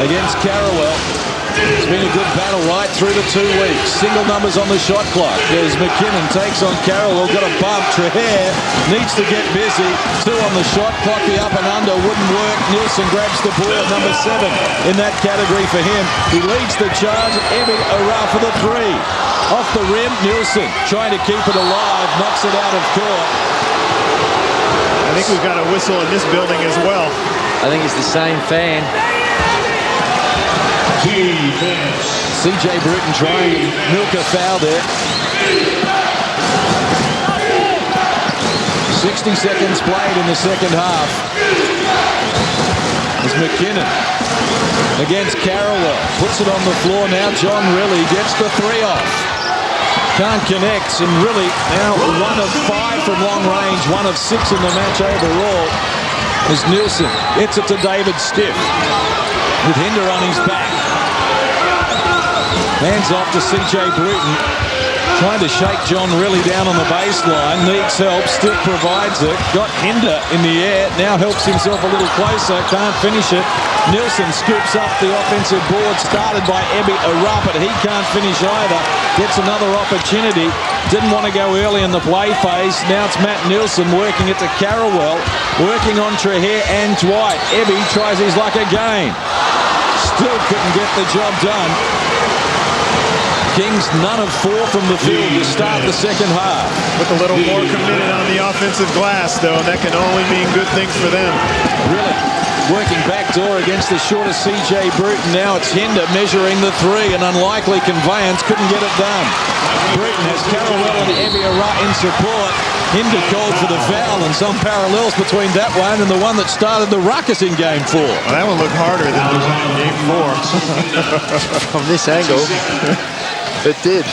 against Carrawell. It's been a good battle right through the 2 weeks. Single numbers on the shot clock as McKinnon takes on Carrawell. Got a bump. Trahair needs to get busy. 2 on the shot clock. The up and under wouldn't work. Nielsen grabs the board. Number 7 in that category for him. He leads the charge. Ebiara for the 3. Off the rim. Nielsen trying to keep it alive. Knocks it out of court. I think we've got a whistle in this building as well. I think it's the same fan. CJ Bruton trying to milk a foul there. 60 seconds played in the second half. As McKinnon against Carrawell. Puts it on the floor now. John Riley gets the 3 off. Can't connect, and really now 1 of 5 from long range, 1 of 6 in the match overall. As Nielsen gets it to David Stiff with Hinder on his back. Hands off to CJ Bruton. Trying to shake John Riley down on the baseline. Needs help. Stiff provides it. Got Hinder in the air. Now helps himself a little closer. Can't finish it. Nielsen scoops up the offensive board. Started by Ebiara, but he can't finish either. Gets another opportunity. Didn't want to go early in the play phase. Now it's Matt Nielsen working it to Carrawell. Working on Trahair and Dwight. Ebby tries his luck again. Still couldn't get the job done. Kings none of 4 from the field to start the second half. Look a little more committed on the offensive glass, though, and that can only mean good things for them. Really working backdoor against the shorter CJ Bruton. Now it's Hinder measuring the 3. An unlikely conveyance. Couldn't get it done. Bruton has Carrawell and Ebiara in support. Hinder called for the foul, and some parallels between that one and the one that started the ruckus in Game 4. Well, that one looked harder than the one in Game 4. From this angle, it did.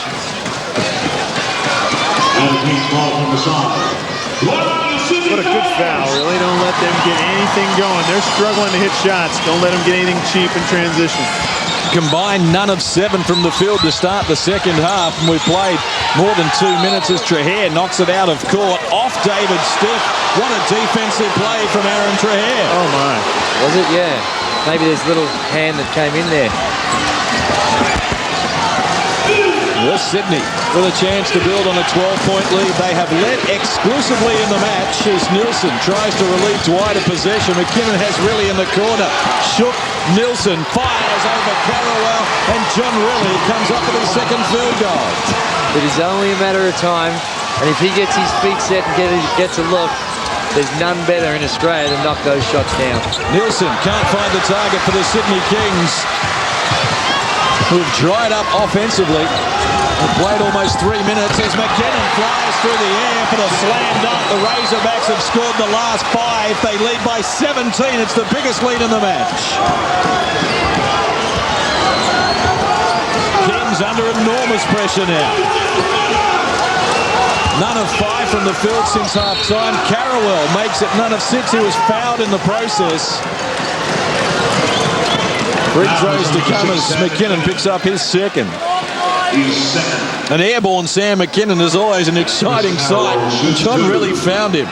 What a good foul. Really don't let them get anything going. They're struggling to hit shots. Don't let them get anything cheap in transition. Combined none of 7 from the field to start the second half, and we played more than 2 minutes as Trahair knocks it out of court off David Stiff. What a defensive play from Aaron Trahair. Oh my. Was it? Yeah. Maybe there's a little hand that came in there. West Sydney with a chance to build on a 12-point lead. They have led exclusively in the match as Nielsen tries to relieve Dwight of possession. McKinnon has Riley in the corner. Shook. Nielsen fires over Carrawell, and John Riley comes up with his second field goal. It is only a matter of time And if he gets his feet set and gets a look, there's none better in Australia to knock those shots down. Nielsen can't find the target for the Sydney Kings, who've dried up offensively. They've played almost 3 minutes as McKinnon flies through the air for the slam dunk. The Razorbacks have scored the last 5. They lead by 17. It's the biggest lead in the match. Kings under enormous pressure now. None of 5 from the field since half-time. Carrawell makes it none of 6. He was fouled in the process. Free throws to come as McKinnon picks up his second. An airborne Sam McKinnon is always an exciting sight. John really found him.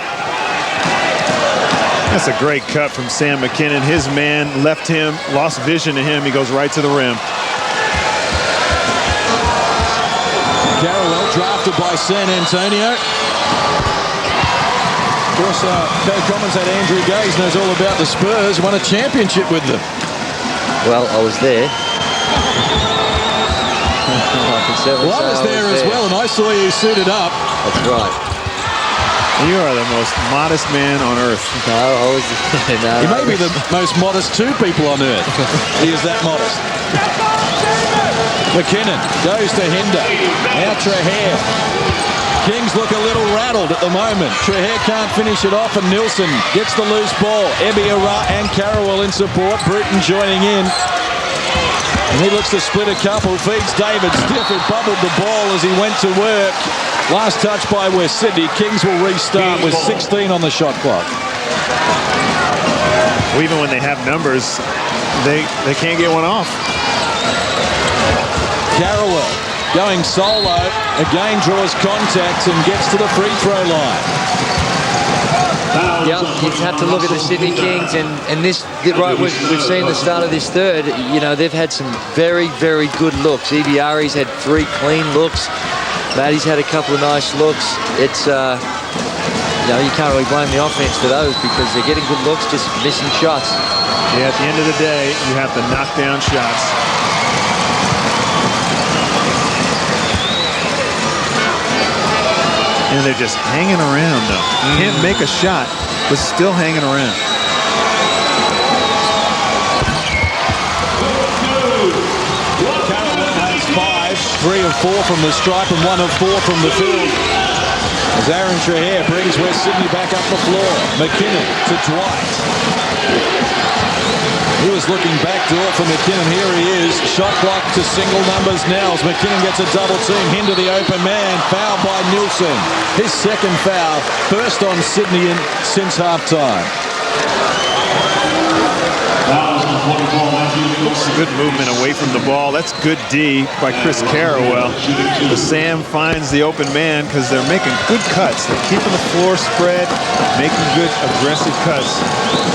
That's a great cut from Sam McKinnon. His man left him, lost vision to him. He goes right to the rim. Carrawell drafted by San Antonio. Of course, co-commentator Andrew Gaze knows all about the Spurs. Won a championship with them. Well, I was there. Well, I was there as well, and I saw you suited up. That's right. You are the most modest man on earth. No, I was. No, He may be the most modest 2 people on earth. He is that modest. McKinnon goes to Hinder. Now Trahair. Kings look a little rattled at the moment. Trahair can't finish it off, and Nielsen gets the loose ball. Ebiara and Carrawell in support. Bruton joining in. And he looks to split a couple. Feeds David Stiff, who bubbled the ball as he went to work. Last touch by West Sydney. Kings will restart with 16 on the shot clock. Well, even when they have numbers, they can't get one off. Carrawell going solo, again draws contact and gets to the free throw line. Yeah, you have to look at the Sydney Kings, and this, right, we've seen the start of this third. You know, they've had some very, very good looks. Ebiari's had 3 clean looks. Matty's had a couple of nice looks. It's, you know, you can't really blame the offense for those because they're getting good looks, just missing shots. Yeah, at the end of the day, you have to knock down shots. And they're just hanging around, though. Can't make a shot, but still hanging around. Carrawell has 5, 3 of 4 from the stripe and 1 of 4 from the field. As Aaron Trahair brings West Sydney back up the floor. McKinnon to Dwight. He was looking backdoor for McKinnon. Here he is. Shot clock to single numbers now as McKinnon gets a double team. Into the open man. Foul by Nielsen. His second foul. First on Sydney since halftime. Good movement away from the ball. That's good D by Chris Carrawell. But Sam finds the open man because they're making good cuts. They're keeping the floor spread, making good aggressive cuts.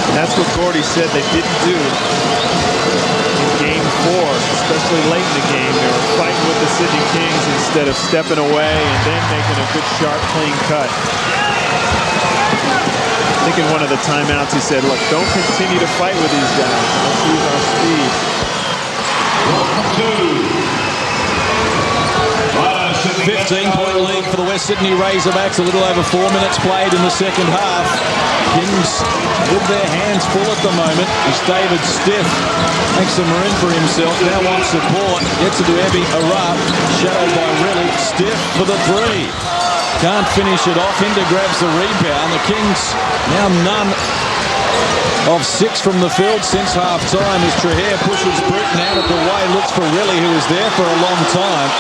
And that's what Gordy said they didn't do in Game 4, especially late in the game. They were fighting with the Sydney Kings instead of stepping away and then making a good, sharp, clean cut. I think in one of the timeouts he said, look, don't continue to fight with these guys. Let's use our speed. 15-point lead for the West Sydney Razorbacks. A little over 4 minutes played in the second half. Kings with their hands full at the moment as David Stiff makes some room for himself. Now wants support. Gets it to Ebiara. Shadowed by Riley. Stiff for the 3. Can't finish it off. Hinder grabs the rebound. The Kings now none of 6 from the field since half-time as Trahair pushes Bruton out of the way. Looks for Riley, who was there for a long time.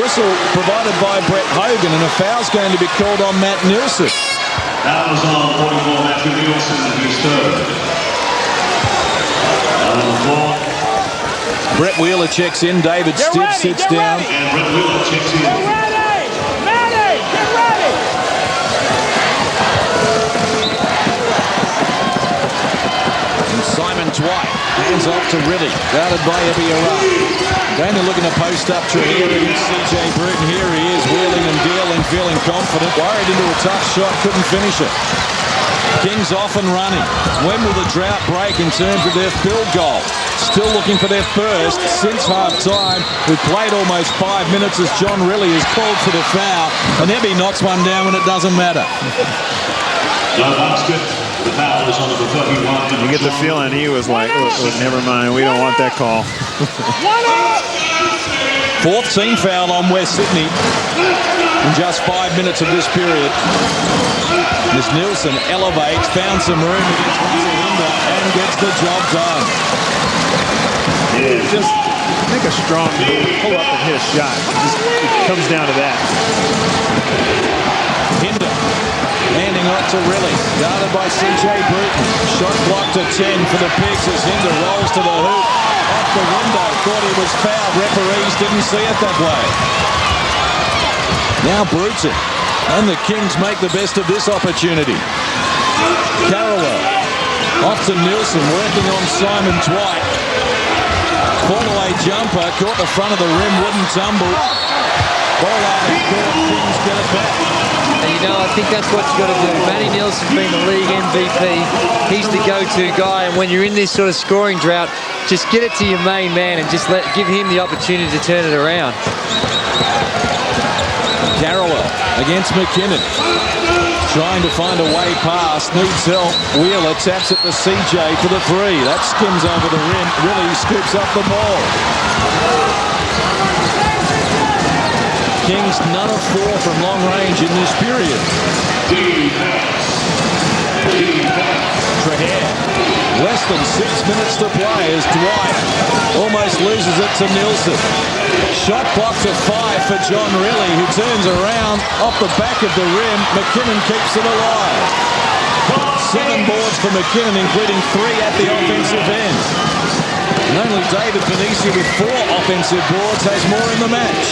Whistle provided by Brett Hogan, and a foul's going to be called on Matt Nielsen. That was on 44, Matthew Nielsen, his third. Brett Wheeler checks in. David Stiff sits down. And Brett Wheeler checks in. Simon Dwight hands off to Riley, guarded by Ebiara. Dana looking to post up Trahair against CJ Bruton. Here he is, wheeling and dealing, feeling confident. Worried into a tough shot, couldn't finish it. Kings off and running. When will the drought break in terms of their field goal? Still looking for their first since half-time. We've played almost 5 minutes as John Riley is called for the foul. And Ebby knocks one down when it doesn't matter. You get the feeling he was like, look, never mind, we don't want that call. Fourth team foul on West Sydney in just 5 minutes of this period. As Nielsen elevates, found some room against Razorbacks and gets the job done. Just make a strong move, pull up and hit a shot. It comes down to that. Hinder handing off to Riley, guarded by CJ Bruton. Shot blocked to 10 for the Pigs as Hinder rolls to the hoop. Off the window, thought he was fouled. Referees didn't see it that way. Now Bruton, and the Kings make the best of this opportunity. Carrawell, off to Nielsen, working on Simon Dwight. Fall-away jumper, caught the front of the rim, wouldn't tumble. Ball out of court, Kings get it back. And you know, I think that's what you got to do. Matty Nielsen's been the league MVP. He's the go-to guy, and when you're in this sort of scoring drought, just get it to your main man and just give him the opportunity to turn it around. Carrawell against McKinnon. Trying to find a way past, needs help. Wheeler taps it to CJ for the three. That skims over the rim, really scoops up the ball. Kings none of 4 from long range in this period. Trahair, less than 6 minutes to play as Dwight almost loses it to Nielsen. Shot clock to 5 for John Riley, who turns around off the back of the rim. McKinnon keeps it alive. 7 boards for McKinnon, including 3 at the offensive end. And only David Panisi with 4 offensive boards has more in the match.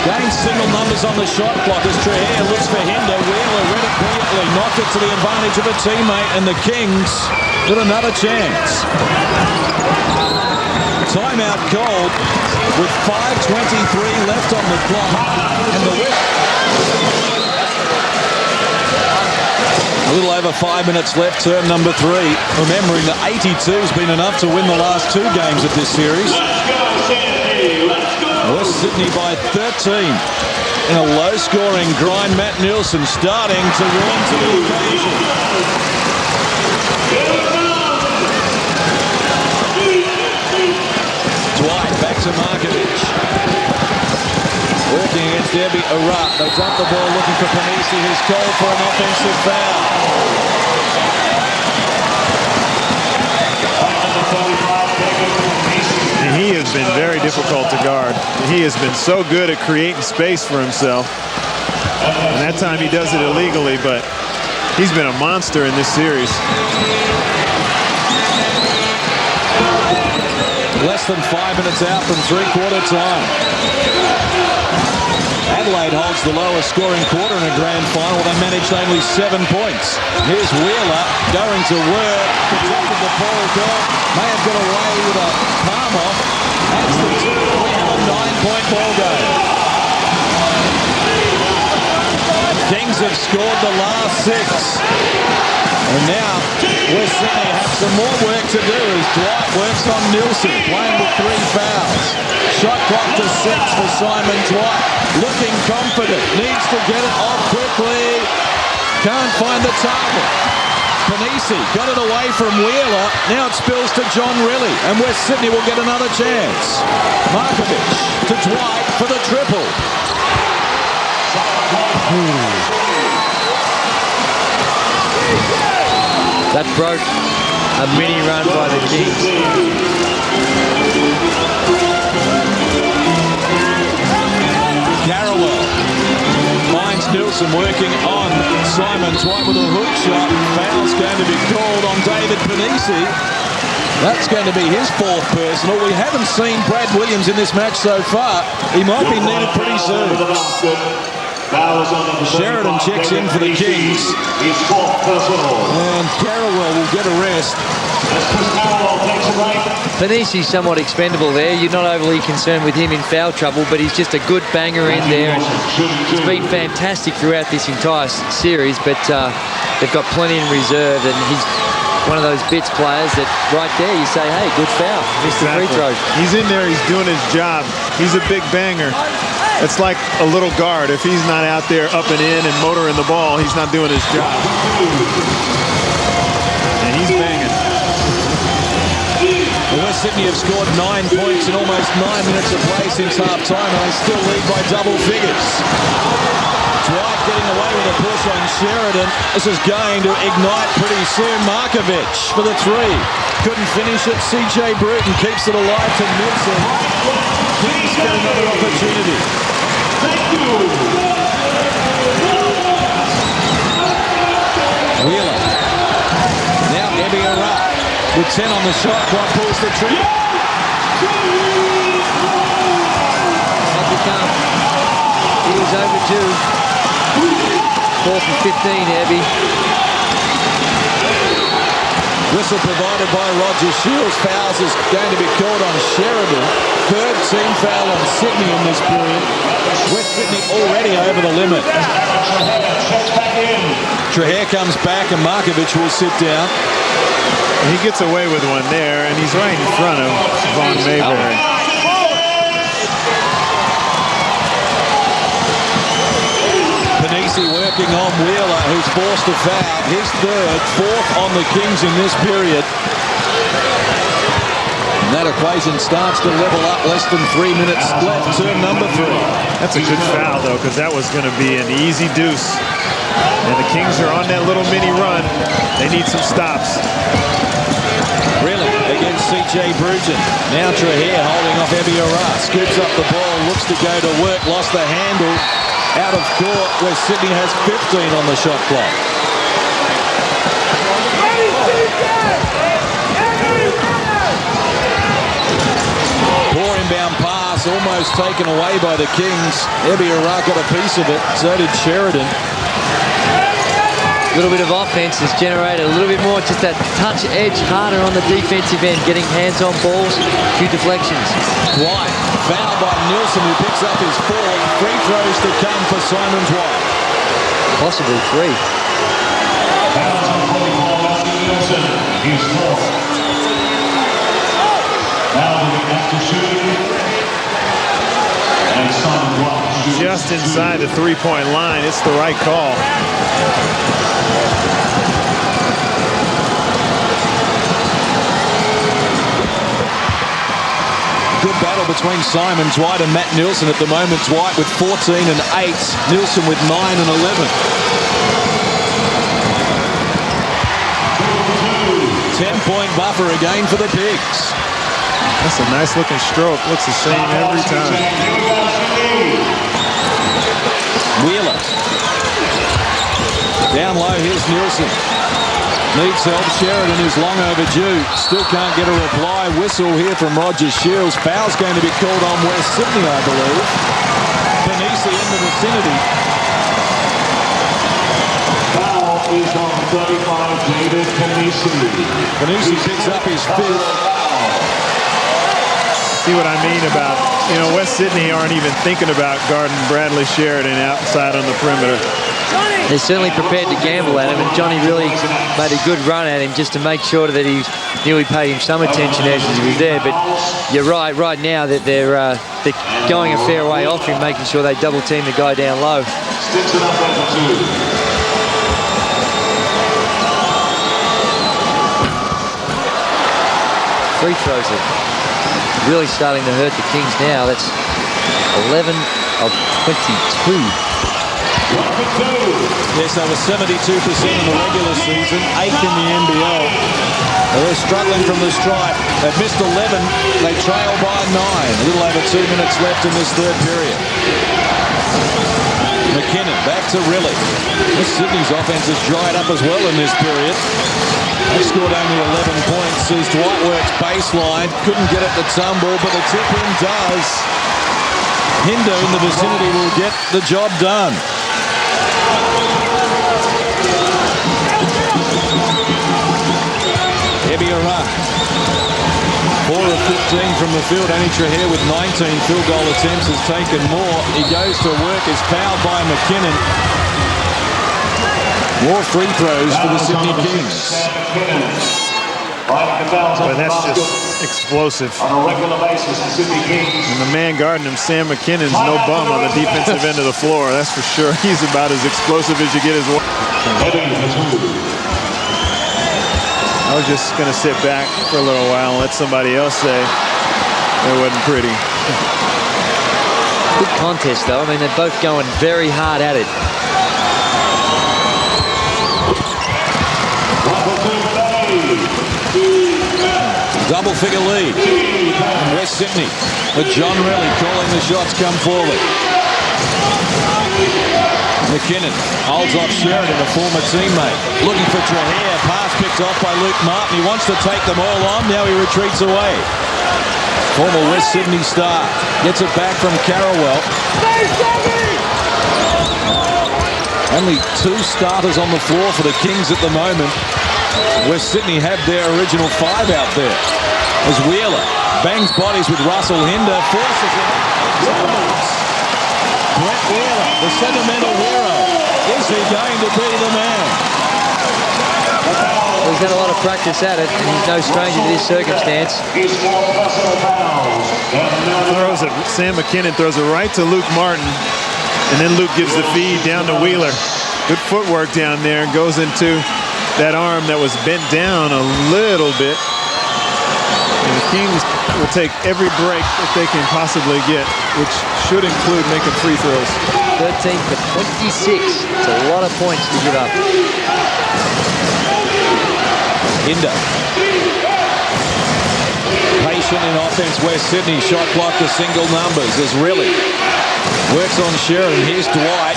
Gains single numbers on the shot clock as Trahair looks for Hinder. Wheeler read it brilliantly, knocked it to the advantage of a teammate, and the Kings with another chance. Timeout called with 5:23 left on the clock, and the whip. A little over 5 minutes left, term number 3. Remembering that 82 has been enough to win the last 2 games of this series. West Sydney by 13 in a low-scoring grind. Matt Nielsen starting to run to the occasion. Dwight back to Markovic. Working against Debbie Arat. They dump the ball looking for Panisi, who's called for an offensive foul. He has been very difficult to guard. He has been so good at creating space for himself. And that time he does it illegally, but he's been a monster in this series. Less than 5 minutes out from three-quarter time. Adelaide holds the lowest scoring quarter in a grand final. They managed only 7 points. Here's Wheeler going to work. Protected the ball goal. May have got away with a palm off. That's the 2. We have a 9-point ball game. Kings have scored the last 6. And now West Sydney have some more work to do as Dwight works on Nielsen, playing with 3 fouls. Shot clock to 6 for Simon Dwight. Looking confident, needs to get it off quickly. Can't find the target. Panisi got it away from Wheeler. Now it spills to John Riley, and West Sydney will get another chance. Markovic to Dwight for the triple. That broke a mini run by the Kings. Carrawell finds Nielsen working on Simon Dwight with a hook shot. Foul's going to be called on David Panisi. That's going to be his 4th personal. We haven't seen Brad Williams in this match so far. He might be needed pretty soon. Sheridan checks in for the Kings. And Carrawell will get a rest. Panisi's somewhat expendable there. You're not overly concerned with him in foul trouble, but he's just a good banger in there. And he's been fantastic throughout this entire series, but they've got plenty in reserve, and he's one of those bits players that right there you say, hey, good foul, missed the free throw. He's in there, he's doing his job. He's a big banger. It's like a little guard. If he's not out there up and in and motoring the ball, he's not doing his job. And he's banging. West Sydney have scored 9 points in almost 9 minutes of play since half-time, and they still lead by double figures. Dwight getting away with a push on Sheridan. This is going to ignite pretty soon. Markovic for the three. Couldn't finish it. CJ Bruton keeps it alive to Nielsen. He's got another opportunity. Wheeler. Now Ebiara with 10 on the shot clock, pulls the trigger. He was overdue. 4 for 15, Abby. Whistle provided by Roger Shields. Fouls is going to be called on Sheridan. Third team foul on Sydney in this period. West Sydney already over the limit. Trahair comes back and Markovic will sit down. He gets away with one there, and he's right in front of Von Mayberry. Panisi working on Wheeler, who's forced a foul. His third, fourth on the Kings in this period. And that equation starts to level up. Less than 3 minutes left. Turn number 3. That's a good foul, though, because that was going to be an easy deuce. And the Kings are on that little mini run. They need some stops. Really, against CJ Bruton. Now Trahair holding off Ebiara. Scoops up the ball, looks to go to work, lost the handle. Out of court, where Sydney has 15 on the shot clock. Poor inbound pass, almost taken away by the Kings. Ebiara got a piece of it, so did Sheridan. A little bit of offense has generated a little bit more, just that touch edge harder on the defensive end, getting hands on balls, a few deflections. Dwight, fouled by Nielsen, who picks up his fourth. Free throws to come for Simon Dwight. Possibly 3. Nielsen, he's fourth. Now moving back to shooting. And Simon Dwight. Just inside the three-point line. It's the right call. Good battle between Simon Dwight and Matt Nielsen at the moment. Dwight with 14 and 8. Nielsen with 9 and 11. 10-point buffer again for the Pigs. That's a nice looking stroke. Looks the same every time. Wheeler. Down low, here's Nielsen. Needs help. Sheridan is long overdue. Still can't get a reply. Whistle here from Roger Shields. Foul's going to be called on West Sydney, I believe. Panisi in the vicinity. Foul is on 35, David Panisi. Panisi picks up his 5th. See what I mean about, West Sydney aren't even thinking about guarding Bradley Sheridan outside on the perimeter. They're certainly prepared to gamble at him, and Johnny really made a good run at him just to make sure that he knew he paid him some attention as he was there. But you're right now that they're going a fair way off him, making sure they double team the guy down low. Sticks it up over 2. Free throws are really starting to hurt the Kings now. That's 11 of 22. Yes, they were 72% in the regular season, 8th in the NBL. They're struggling from the stripe. They've missed 11. They trail by 9. A little over 2 minutes left in this third period. McKinnon back to Riley. Sydney's offense has dried up as well in this period. They scored only 11 points as Dwight works baseline. Couldn't get it to tumble, but the tip-in does. Hindo in the vicinity will get the job done. Ebiara, 4 of from the field. Only Trahair with 19 field goal attempts has taken more. He goes to work. Is fouled by McKinnon. More free throws for the Sydney Kings. But that's just explosive. On a regular basis, the Sydney Kings. And the man guarding him, Sam McKinnon's no bum on the defensive end of the floor. That's for sure. He's about as explosive as you get his work. I was just going to sit back for a little while and let somebody else say it wasn't pretty. Good contest, though. I mean, they're both going very hard at it. Double-figure lead in West Sydney. But John Relly calling the shots come forward. McKinnon holds off Sheridan, a former teammate. Looking for Trahair. Pass picked off by Luke Martin. He wants to take them all on. Now he retreats away. Former West Sydney star gets it back from Carrawell. Only 2 starters on the floor for the Kings at the moment. West Sydney have their original 5 out there. As Wheeler bangs bodies with Russell Hinder, forces him. Brett Wheeler, the sentimental hero. Is he going to be the man? Well, he's had a lot of practice at it, and he's no stranger to this circumstance. Throws it. Sam McKinnon throws it right to Luke Martin, and then Luke gives the feed down to Wheeler. Good footwork down there. Goes into that arm that was bent down a little bit. And the Kings will take every break that they can possibly get, which should include making free throws. 13 for 26. It's a lot of points to give up. Hinder. Patient in offense, West Sydney. Shot clock to single numbers as Relly works on Sheridan. Here's Dwight.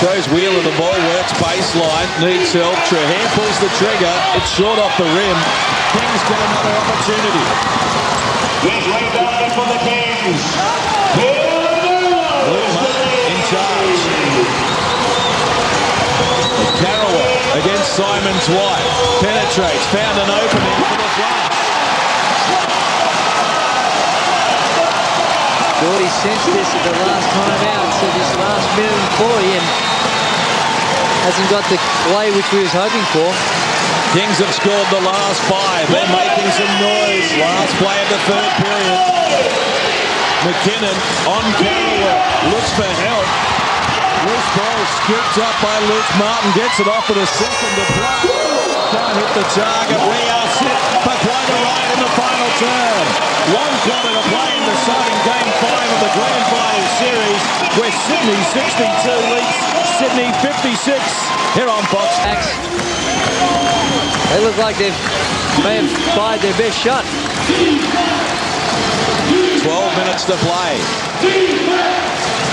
Shows Wheeler the ball works. Baseline. Needs help. Trahair pulls the trigger. It's short off the rim. Kings get another opportunity. He's laid down for the Kings. Luke Martin in charge. Carrawell against Simon Dwight. Penetrates. Found an opening for the flash. Thought he sensed this at the last time out, so this last minute and 40, and hasn't got the play which we was hoping for. Kings have scored the last 5. They're making some noise. Last play of the 3rd period. McKinnon on Carrawell. Looks for help. Loose ball scooped up by Luke Martin. Gets it off at a second to block. Can't hit the target. We are set for quite a ride in the final turn. 1 quarter to play in the deciding Game 5 of the Grand Final Series. Where Sydney 62 leads Sydney 56 here on Fox. They look like they may have fired their best shot. 12 minutes to play.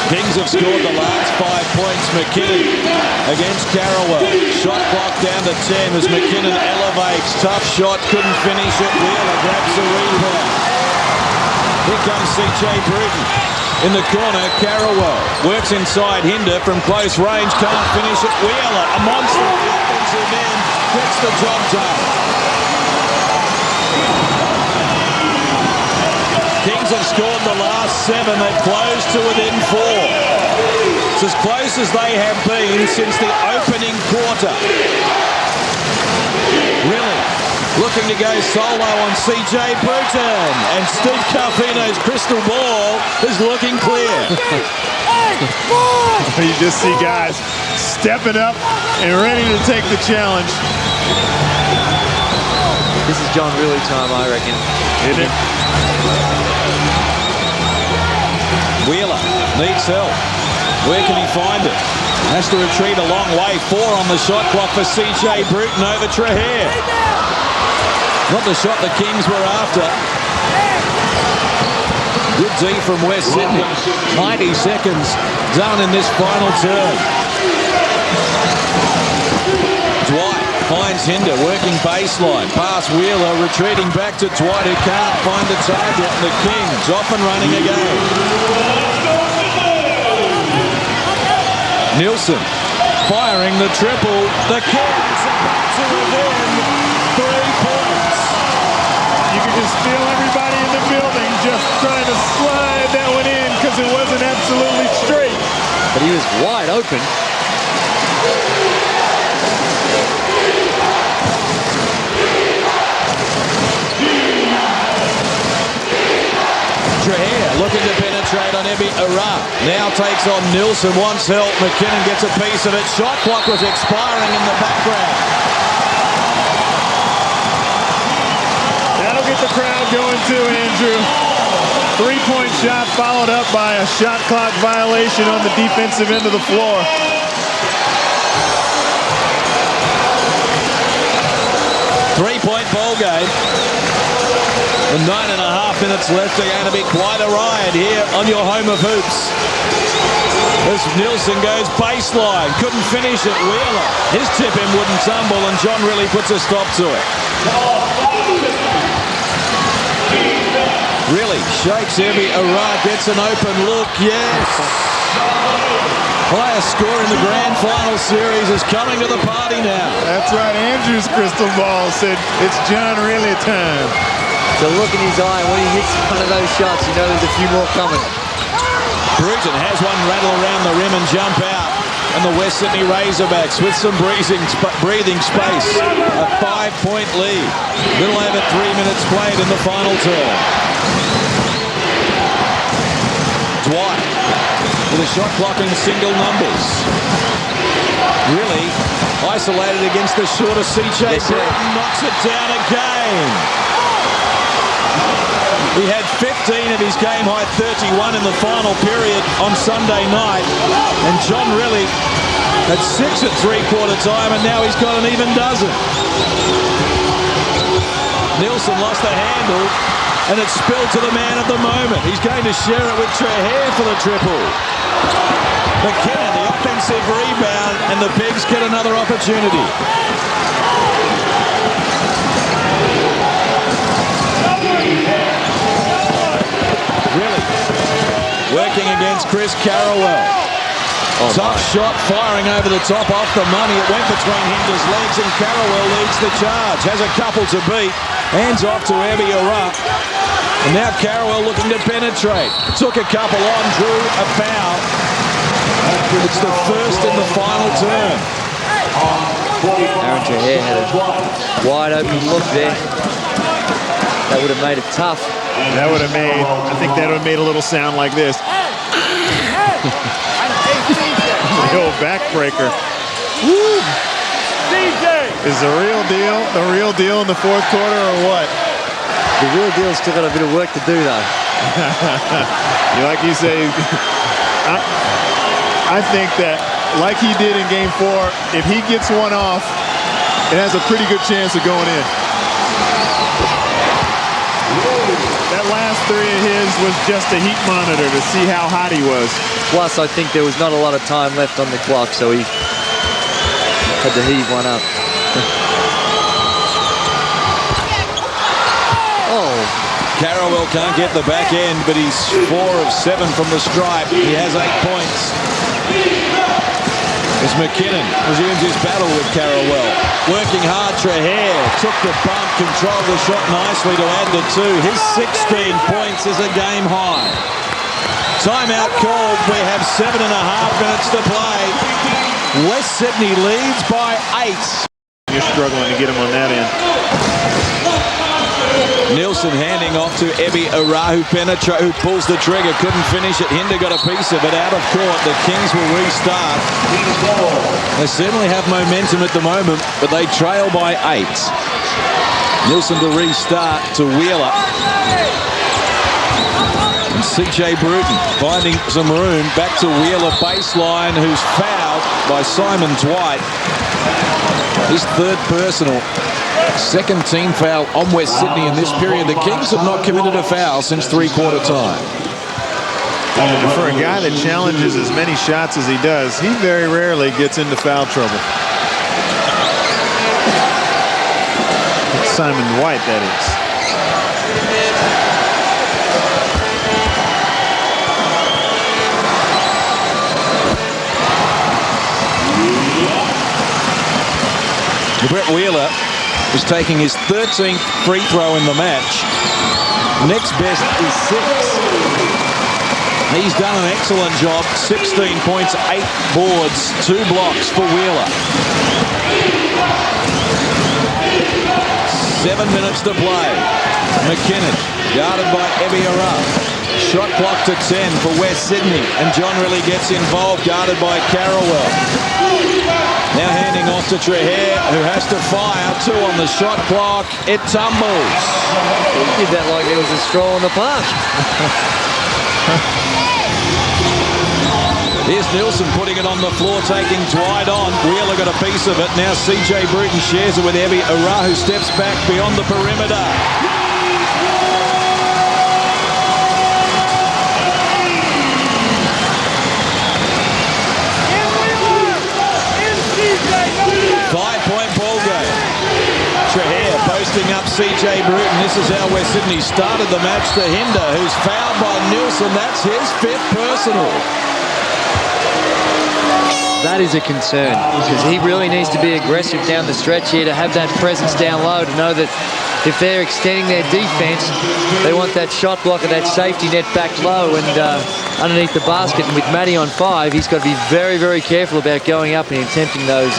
Kings have scored the last 5 points. McKinnon against Carrawell. Shot clock down to 10 as McKinnon elevates. Tough shot, couldn't finish it. Wheeler grabs the rebound. Here comes C.J. Bruton. In the corner, Carrawell works inside Hinder from close range. Can't finish it. Wheeler, a monster offensive end, gets the job done. Kings have scored the last 7. They've closed to within 4. It's as close as they have been since the opening quarter. Really looking to go solo on C.J. Bruton. And Steve Carfino's crystal ball is looking clear. You just see guys stepping up and ready to take the challenge. This is John Relly time, I reckon. Isn't it? Wheeler needs help. Where can he find it? Has to retreat a long way. 4 on the shot clock for C.J. Bruton over Trahair. Not the shot the Kings were after. Good D from West Sydney. 90 seconds done in this final turn. Dwight finds Hinder working baseline. Pass Wheeler, retreating back to Dwight who can't find the target. And the Kings off and running again. Nielsen firing the triple. The Kings about to within 3 points. You can just feel everybody in the building because it wasn't absolutely straight. But he was wide open. Trahair looking to penetrate on Ebi Ara. Now takes on Nielsen. Wants help. McKinnon gets a piece of it. Shot clock was expiring in the background. That'll get the crowd going too, Andrew. Three-point shot followed up by a shot clock violation on the defensive end of the floor. Three-point ball game. And 9.5 minutes left. They're going to be quite a riot here on your home of hoops. As Nielsen goes baseline. Couldn't finish it. Wheeler. His tip-in wouldn't tumble, and John really puts a stop to it. Really shakes Ebi Ara. Gets an open look. Yes. Highest score in the grand final series is coming to the party now. That's right. Andrew's crystal ball said it's John really time. The look in his eye, when he hits one of those shots, you know there's a few more coming. Bruton has one rattle around the rim and jump out. And the West Sydney Razorbacks with some breathing space. A 5-point lead. Little over 3 minutes played in the final term. Dwight with a shot clock in single numbers. Really isolated against the shorter CJ. Bruton knocks it down again. He had 15 of his game-high 31 in the final period on Sunday night. And John really had 6 at three-quarter time, and now he's got an even dozen. Nielsen lost the handle, and it's spilled to the man of the moment. He's going to share it with Trahair for the triple. McKinnon, the offensive rebound, and the Pigs get another opportunity. Really working against Chris Carrawell. Tough shot firing over the top off the money. It went between Hinder's legs, and Carrawell leads the charge. Has a couple to beat. Hands off to Ebi Ara. And now Carrawell looking to penetrate. Took a couple on, drew a foul. It's the first in the final term. Aaron Trahair had a wide open look there. That would have made it tough. That would have made, I think that would have made a little sound like this. The old backbreaker. Woo! Is the real deal in the fourth quarter, or what? The real deal's still got a bit of work to do, though. Like you say, I think that, like he did in Game 4, if he gets one off, it has a pretty good chance of going in. That last three of his was just a heat monitor to see how hot he was. Plus, I think there was not a lot of time left on the clock, so he had to heave one up. Oh. Carrawell can't get the back end, but he's 4 of 7 from the stripe. He has 8 points. As McKinnon resumes his battle with Carrawell. Working hard, Trahair took the bump, controlled the shot nicely to add the 2. His 16 points is a game high. Timeout called. We have 7.5 minutes to play. West Sydney leads by 8. You're struggling to get him on that end. Nielsen handing off to Ebi Ara, who pulls the trigger. Couldn't finish it. Hinder got a piece of it out of court. The Kings will restart. They certainly have momentum at the moment, but they trail by 8. Nielsen to restart to Wheeler. And CJ Bruton finding some room. Back to Wheeler baseline, who's fouled by Simon Dwight. His 3rd personal. 2nd team foul on West Sydney in this period. The Kings have not committed a foul since three-quarter time. And for a guy that challenges as many shots as he does, he very rarely gets into foul trouble. Simon Dwight, that is. Brett Wheeler is taking his 13th free throw in the match. Next best is 6. He's done an excellent job. 16 points, 8 boards, 2 blocks for Wheeler. 7 minutes to play. McKinnon guarded by Ebiara. Shot clock to 10 for West Sydney, and John really gets involved, guarded by Carrawell. Now handing off to Trahair, who has to fire. 2 on the shot clock. It tumbles. He did that like it was a stroll in the park. Here's Nielsen putting it on the floor, taking Dwight on. Wheeler got a piece of it. Now CJ Bruton shares it with Ebiara, who steps back beyond the perimeter. Trahair posting up CJ Bruton. This is how West Sydney started the match to Hinder, who's fouled by Nielsen. That's his 5th personal. That is a concern, because he really needs to be aggressive down the stretch here, to have that presence down low, to know that if they're extending their defense, they want that shot blocker, that safety net back low and underneath the basket. And with Matty on 5, he's got to be very, very careful about going up and attempting those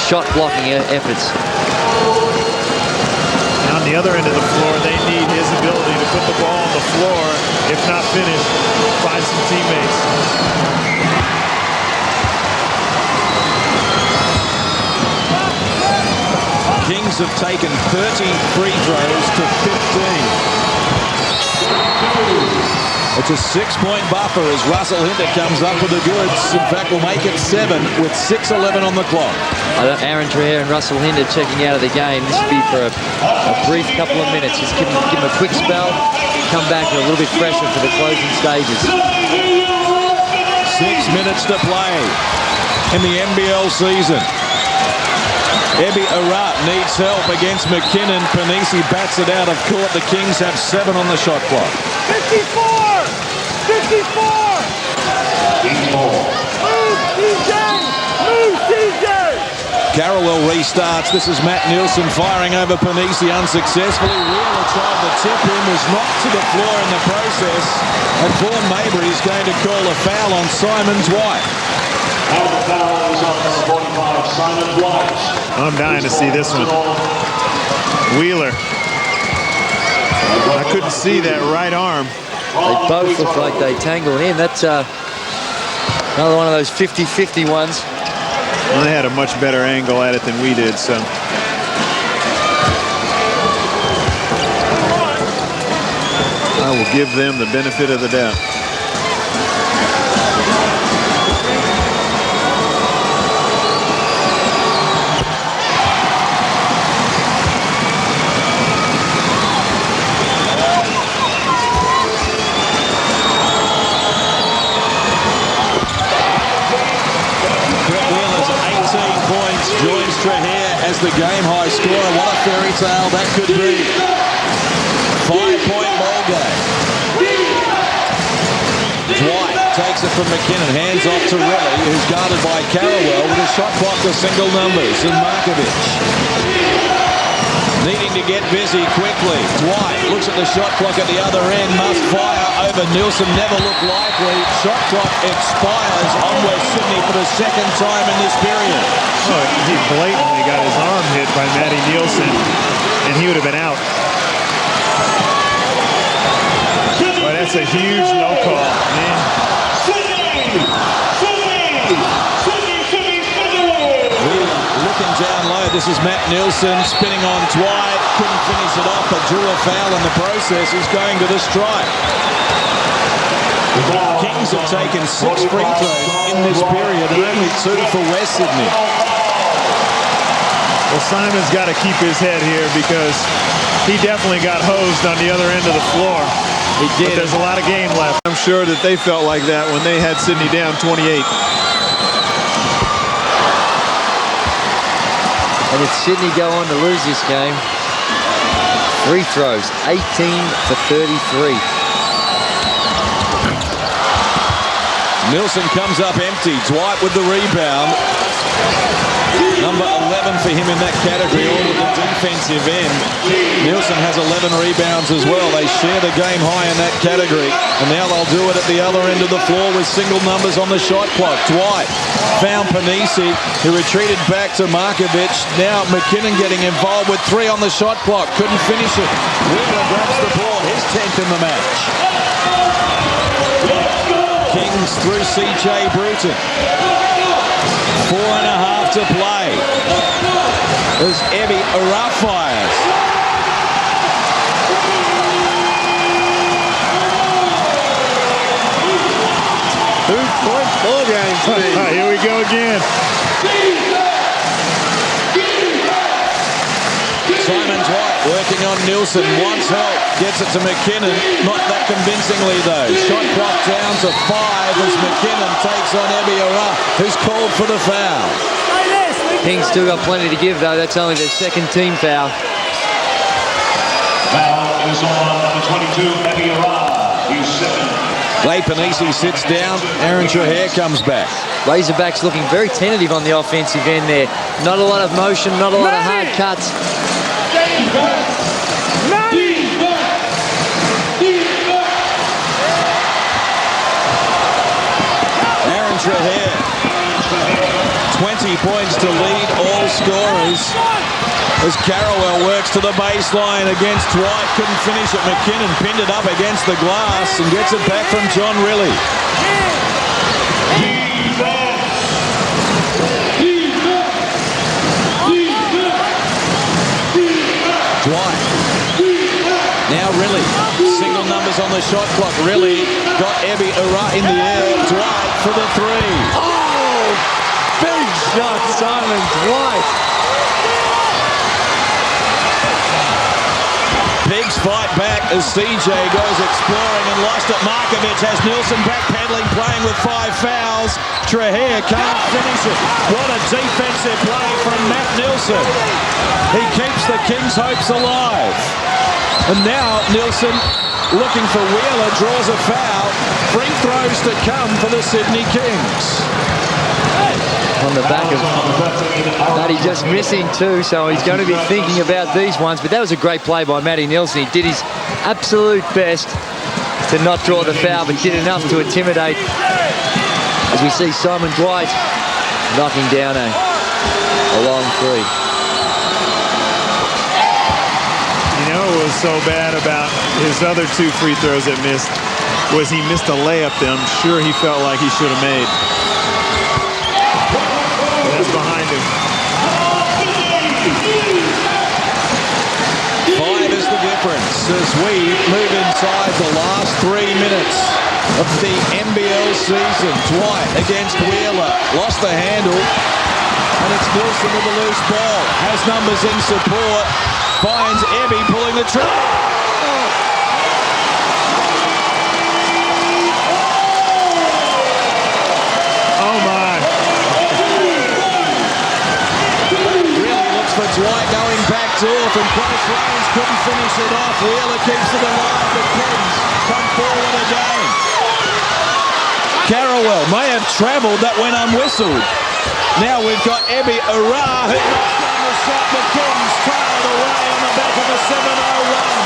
shot blocking efforts. On the other end of the floor, they need his ability to put the ball on the floor, if not finish, find some teammates. Kings have taken 30 free throws to 15. It's a 6-point buffer as Russell Hinder comes up with the goods. In fact, will make it 7 with 6:11 on the clock. Aaron Trahair and Russell Hinder checking out of the game. This will be for a brief couple of minutes. Just give them a quick spell, come back a little bit fresher for the closing stages. 6 minutes to play in the NBL season. Ebiara needs help against McKinnon. Panisi bats it out of court. The Kings have 7 on the shot clock. 54! 54! Move, CJ! Move, CJ! Carrawell restarts. This is Matt Nielsen firing over Panisi unsuccessfully. Wheeler tried to tip him, was knocked to the floor in the process. And Vaughn Mabry is going to call a foul on Simon Dwight. I'm dying to see this one. Wheeler. I couldn't see that right arm. They both look like they tangled in. That's another one of those 50-50 ones. Well, they had a much better angle at it than we did, so. I will give them the benefit of the doubt. Joins Trahair as the game-high scorer. What a fairy tale that could be. 5-point ball game. Dwight takes it from McKinnon. Hands off to Riley, who's guarded by Carrawell with a shot clock to single numbers. And Markovic needing to get busy quickly. Dwight looks at the shot clock at the other end. Must fire over Nielsen. Never looked likely. Shot clock expires on West Sydney for the 2nd time in this period. Oh, he blatantly got his arm hit by Matty Nielsen, and he would have been out. Boy, that's a huge no call, man. Looking down low, this is Matt Nielsen spinning on Dwight. Couldn't finish it off, but drew a foul in the process. He's going to the strike. The Kings have taken 6 free throws in this period and only 2 for West Sydney. Well, Simon's got to keep his head here because he definitely got hosed on the other end of the floor. He did. But there's a lot of game left. I'm sure that they felt like that when they had Sydney down 28. And if Sydney go on to lose this game, free throws, 18 for 33. Nielsen comes up empty. Dwight with the rebound. Number 11 for him in that category, all with the defensive end. Nielsen has 11 rebounds as well. They share the game high in that category. And now they'll do it at the other end of the floor with single numbers on the shot clock. Dwight found Panisi, who retreated back to Markovic. Now McKinnon getting involved with 3 on the shot clock. Couldn't finish it. Wheeler grabs the ball, his 10th in the match. Kings through CJ Bruton. 4.5 to play. As Evie Araf fires. Two-point ball game. Here we go again. Simon Dwight working on Nielsen. Wants help. Gets it to McKinnon. Not that convincingly, though. Shot clock down to 5 as McKinnon takes on Evie Araf, who's called for the foul. Kings still got plenty to give, though. That's only their second team foul. Foul is on number 22, Evie Araf. He's 7. Clay Panisi sits down. Aaron Trahair comes back. Razorbacks looking very tentative on the offensive end there. Not a lot of motion, not a lot of hard cuts. Aaron Trahair, 20 points to lead all scorers as Carrawell works to the baseline against Dwight. Couldn't finish it. McKinnon pinned it up against the glass and gets it back from John Riley. Dwight. Now Riley. Single numbers on the shot clock. Riley got Evie Araf in the air. Dwight for the 3. Oh! Big shot, Simon Dwight. Pigs fight back as CJ goes exploring and lost it. Markovic has Nielsen backpedaling, playing with 5 fouls. Trahair can't finish it. What a defensive play from Matt Nielsen. He keeps the Kings' hopes alive. And now Nielsen, looking for Wheeler, draws a foul. Free throws to come for the Sydney Kings. On the back of Matty just missing too, so he's going to be thinking about these ones. But that was a great play by Matty Nielsen. He did his absolute best to not draw the foul, but did enough to intimidate. As we see Simon Dwight knocking down a long 3. You know what was so bad about his other 2 free throws that missed was he missed a layup that I'm sure he felt like he should have made. That's behind him. 5 is the difference as we move inside the last 3 minutes of the NBL season. Dwight against Wheeler. Lost the handle. And it's Nielsen with the loose ball. Has numbers in support. Finds Evie pulling the trigger. Oh, my. Really looks for Dwight going back door from close range. Couldn't finish it off. Wheeler keeps it alive. The Kings come forward again. Carrawell may have travelled. That went unwhistled. Now we've got Evie Araf who knocks down the shot. The Kings trailed away on the back of a 7-0 run.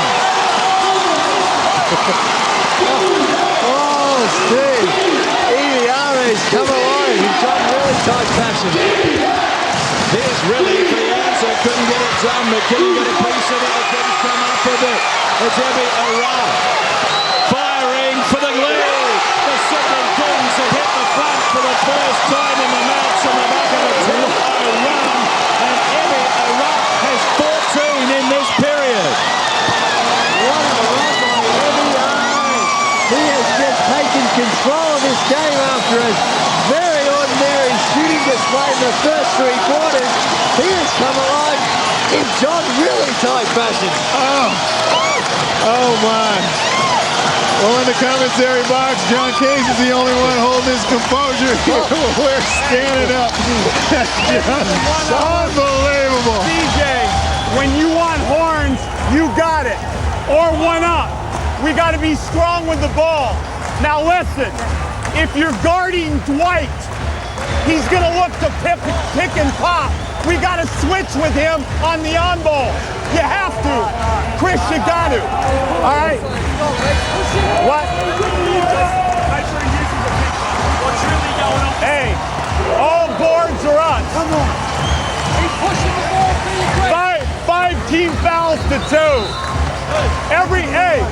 Oh, Steve. Evie come alive. He's done really tight fashion. Here's Riley for the answer. Couldn't get it done. McKinnon got a piece of it. The Kings come up with it. It's Evie Araf firing for the lead. The Sydney Kings have hit the front for the first time in the match on the back of a 2-0 run. And Evie Araf has 14 in this period. What a run by Evie. He has just taken control of this game after a very ordinary shooting display in the first 3 quarters. He has come alive in John really tight fashion. Oh, my. Well, in the commentary box, John Case is the only one holding his composure. We're standing up. Unbelievable. DJ, when you want horns, you got it. Or 1 up. We got to be strong with the ball. Now listen, if you're guarding Dwight, he's going to look to pick and pop. We got to switch with him on the on ball. You have to. Chris, you got to. All right? What? Hey, all boards are us. Come on. He's pushing the ball pretty quick. Five team fouls to 2. Hey,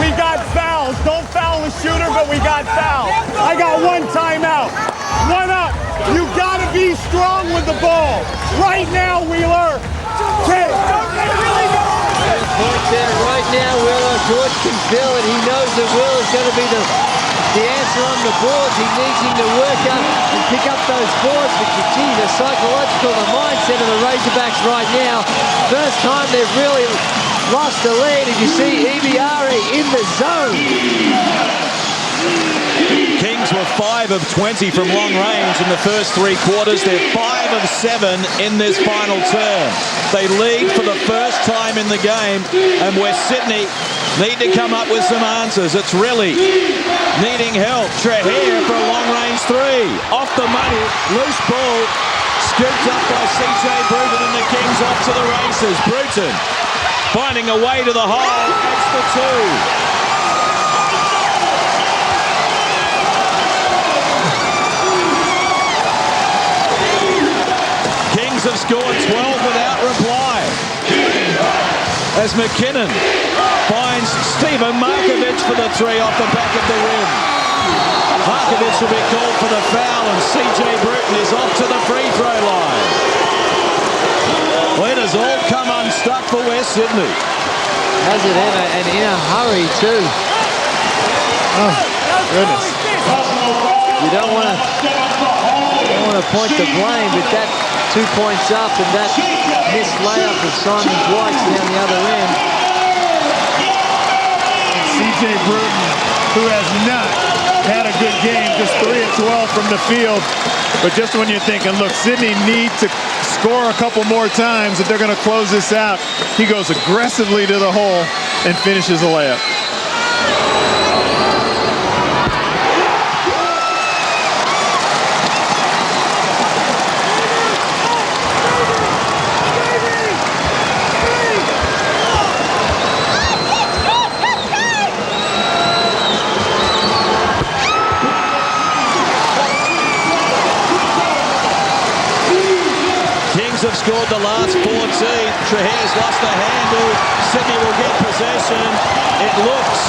we got fouls. Don't foul the shooter, but we got fouls. I got 1 timeout. 1 up. You got to be strong with the ball. Right now, Wheeler. Point there right now, Wheeler. George can feel it. He knows that Wheeler's going to be the answer on the boards. He needs him to work up and pick up those boards. But gee, the psychological, the mindset of the Razorbacks right now. First time they've really lost the lead. And you see Ibiare in the zone. Kings were 5 of 20 from long range in the first 3 quarters. They're 5 of 7 in this final term. They lead for the first time in the game, and West Sydney need to come up with some answers. It's really needing help. Trahair for a long-range 3. Off the money, loose ball, scooped up by CJ Bruton, and the Kings off to the races. Bruton finding a way to the hole. That's the 2. Have scored 12 without reply as McKinnon finds Steven Markovic for the 3 off the back of the rim. Markovic will be called for the foul, and CJ Bruton is off to the free throw line. Well, it has all come unstuck for West Sydney. Has it ever, and in a hurry too. Oh, goodness. You don't want to point the blame, but that 2 points up and that missed layup of Simon Dwight down the other end. CJ Bruton, who has not had a good game, just 3 of 12 from the field. But just when you're thinking, look, Sydney need to score a couple more times if they're going to close this out, he goes aggressively to the hole and finishes a layup. Have scored the last 14. Trahair's lost the handle. Sydney will get possession. It looks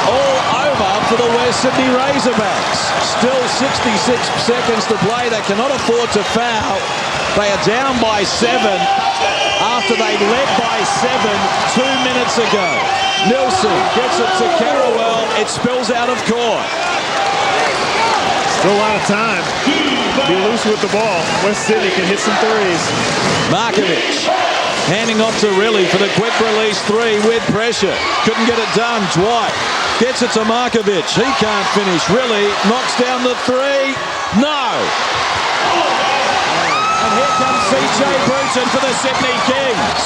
all over for the West Sydney Razorbacks. Still 66 seconds to play. They cannot afford to foul. They are down by 7 after they led by 7 2 minutes ago. Nielsen gets it to Carawell. It spills out of court. Still a lot of time. Be loose with the ball. West Sydney can hit some threes. Markovic handing off to Riley for the quick release 3 with pressure. Couldn't get it done. Dwight gets it to Markovic. He can't finish. Riley knocks down the 3. No. And here comes CJ Bruton for the Sydney Kings.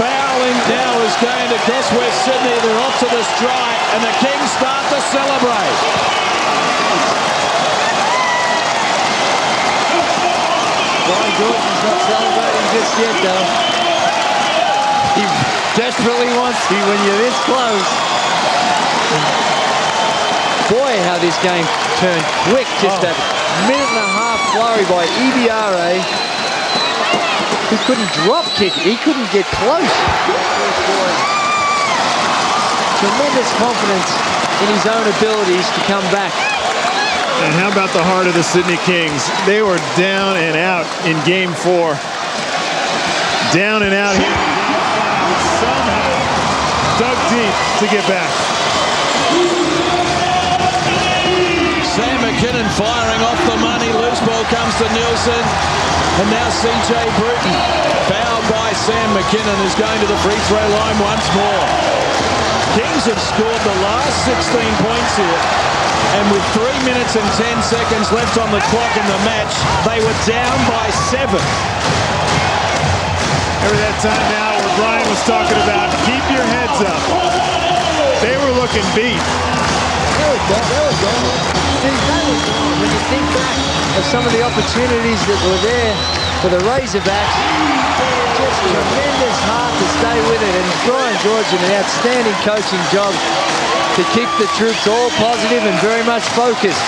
Fouling now is going to cost West Sydney. They're off to the strike, and the Kings start to celebrate. Brian Gordon's not celebrating just yet, though. He desperately wants to when you're this close. Boy, how this game turned quick. Just that minute and a half flurry by Ibiare. He couldn't drop kick it. He couldn't get close. Tremendous confidence in his own abilities to come back. And how about the heart of the Sydney Kings? They were down and out in game 4. Down and out here. Somehow dug deep to get back. Sam McKinnon firing off the money. Loose ball comes to Nielsen. And now CJ Bruton, fouled by Sam McKinnon, is going to the free throw line once more. Kings have scored the last 16 points here. And with 3 minutes and 10 seconds left on the clock in the match, they were down by 7. Remember that time now where Brian was talking about keep your heads up. They were looking beat. There we go. See, they were gone. When you think back of some of the opportunities that were there for the Razorbacks, just tremendous heart to stay with it. And Brian George did an outstanding coaching job to keep the troops all positive and very much focused.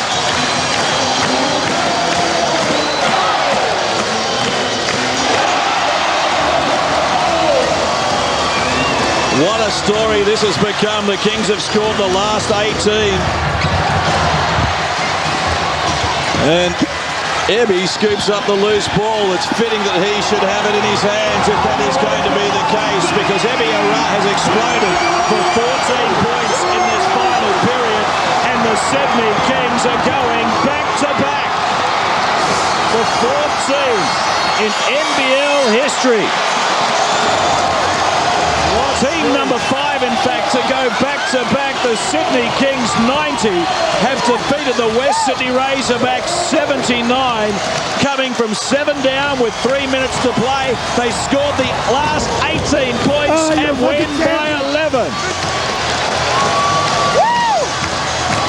What a story this has become. The Kings have scored the last 18. And Ebby scoops up the loose ball. It's fitting that he should have it in his hands if that is going to be the case, because Ebby has exploded for 14 points in this final period, and the Sydney Kings are going back-to-back for 14 in NBL history. Team number 5, in fact, to go back-to-back. The Sydney Kings 90 have defeated the West Sydney Razorbacks 79, coming from 7 down with 3 minutes to play. They scored the last 18 points and win by 11.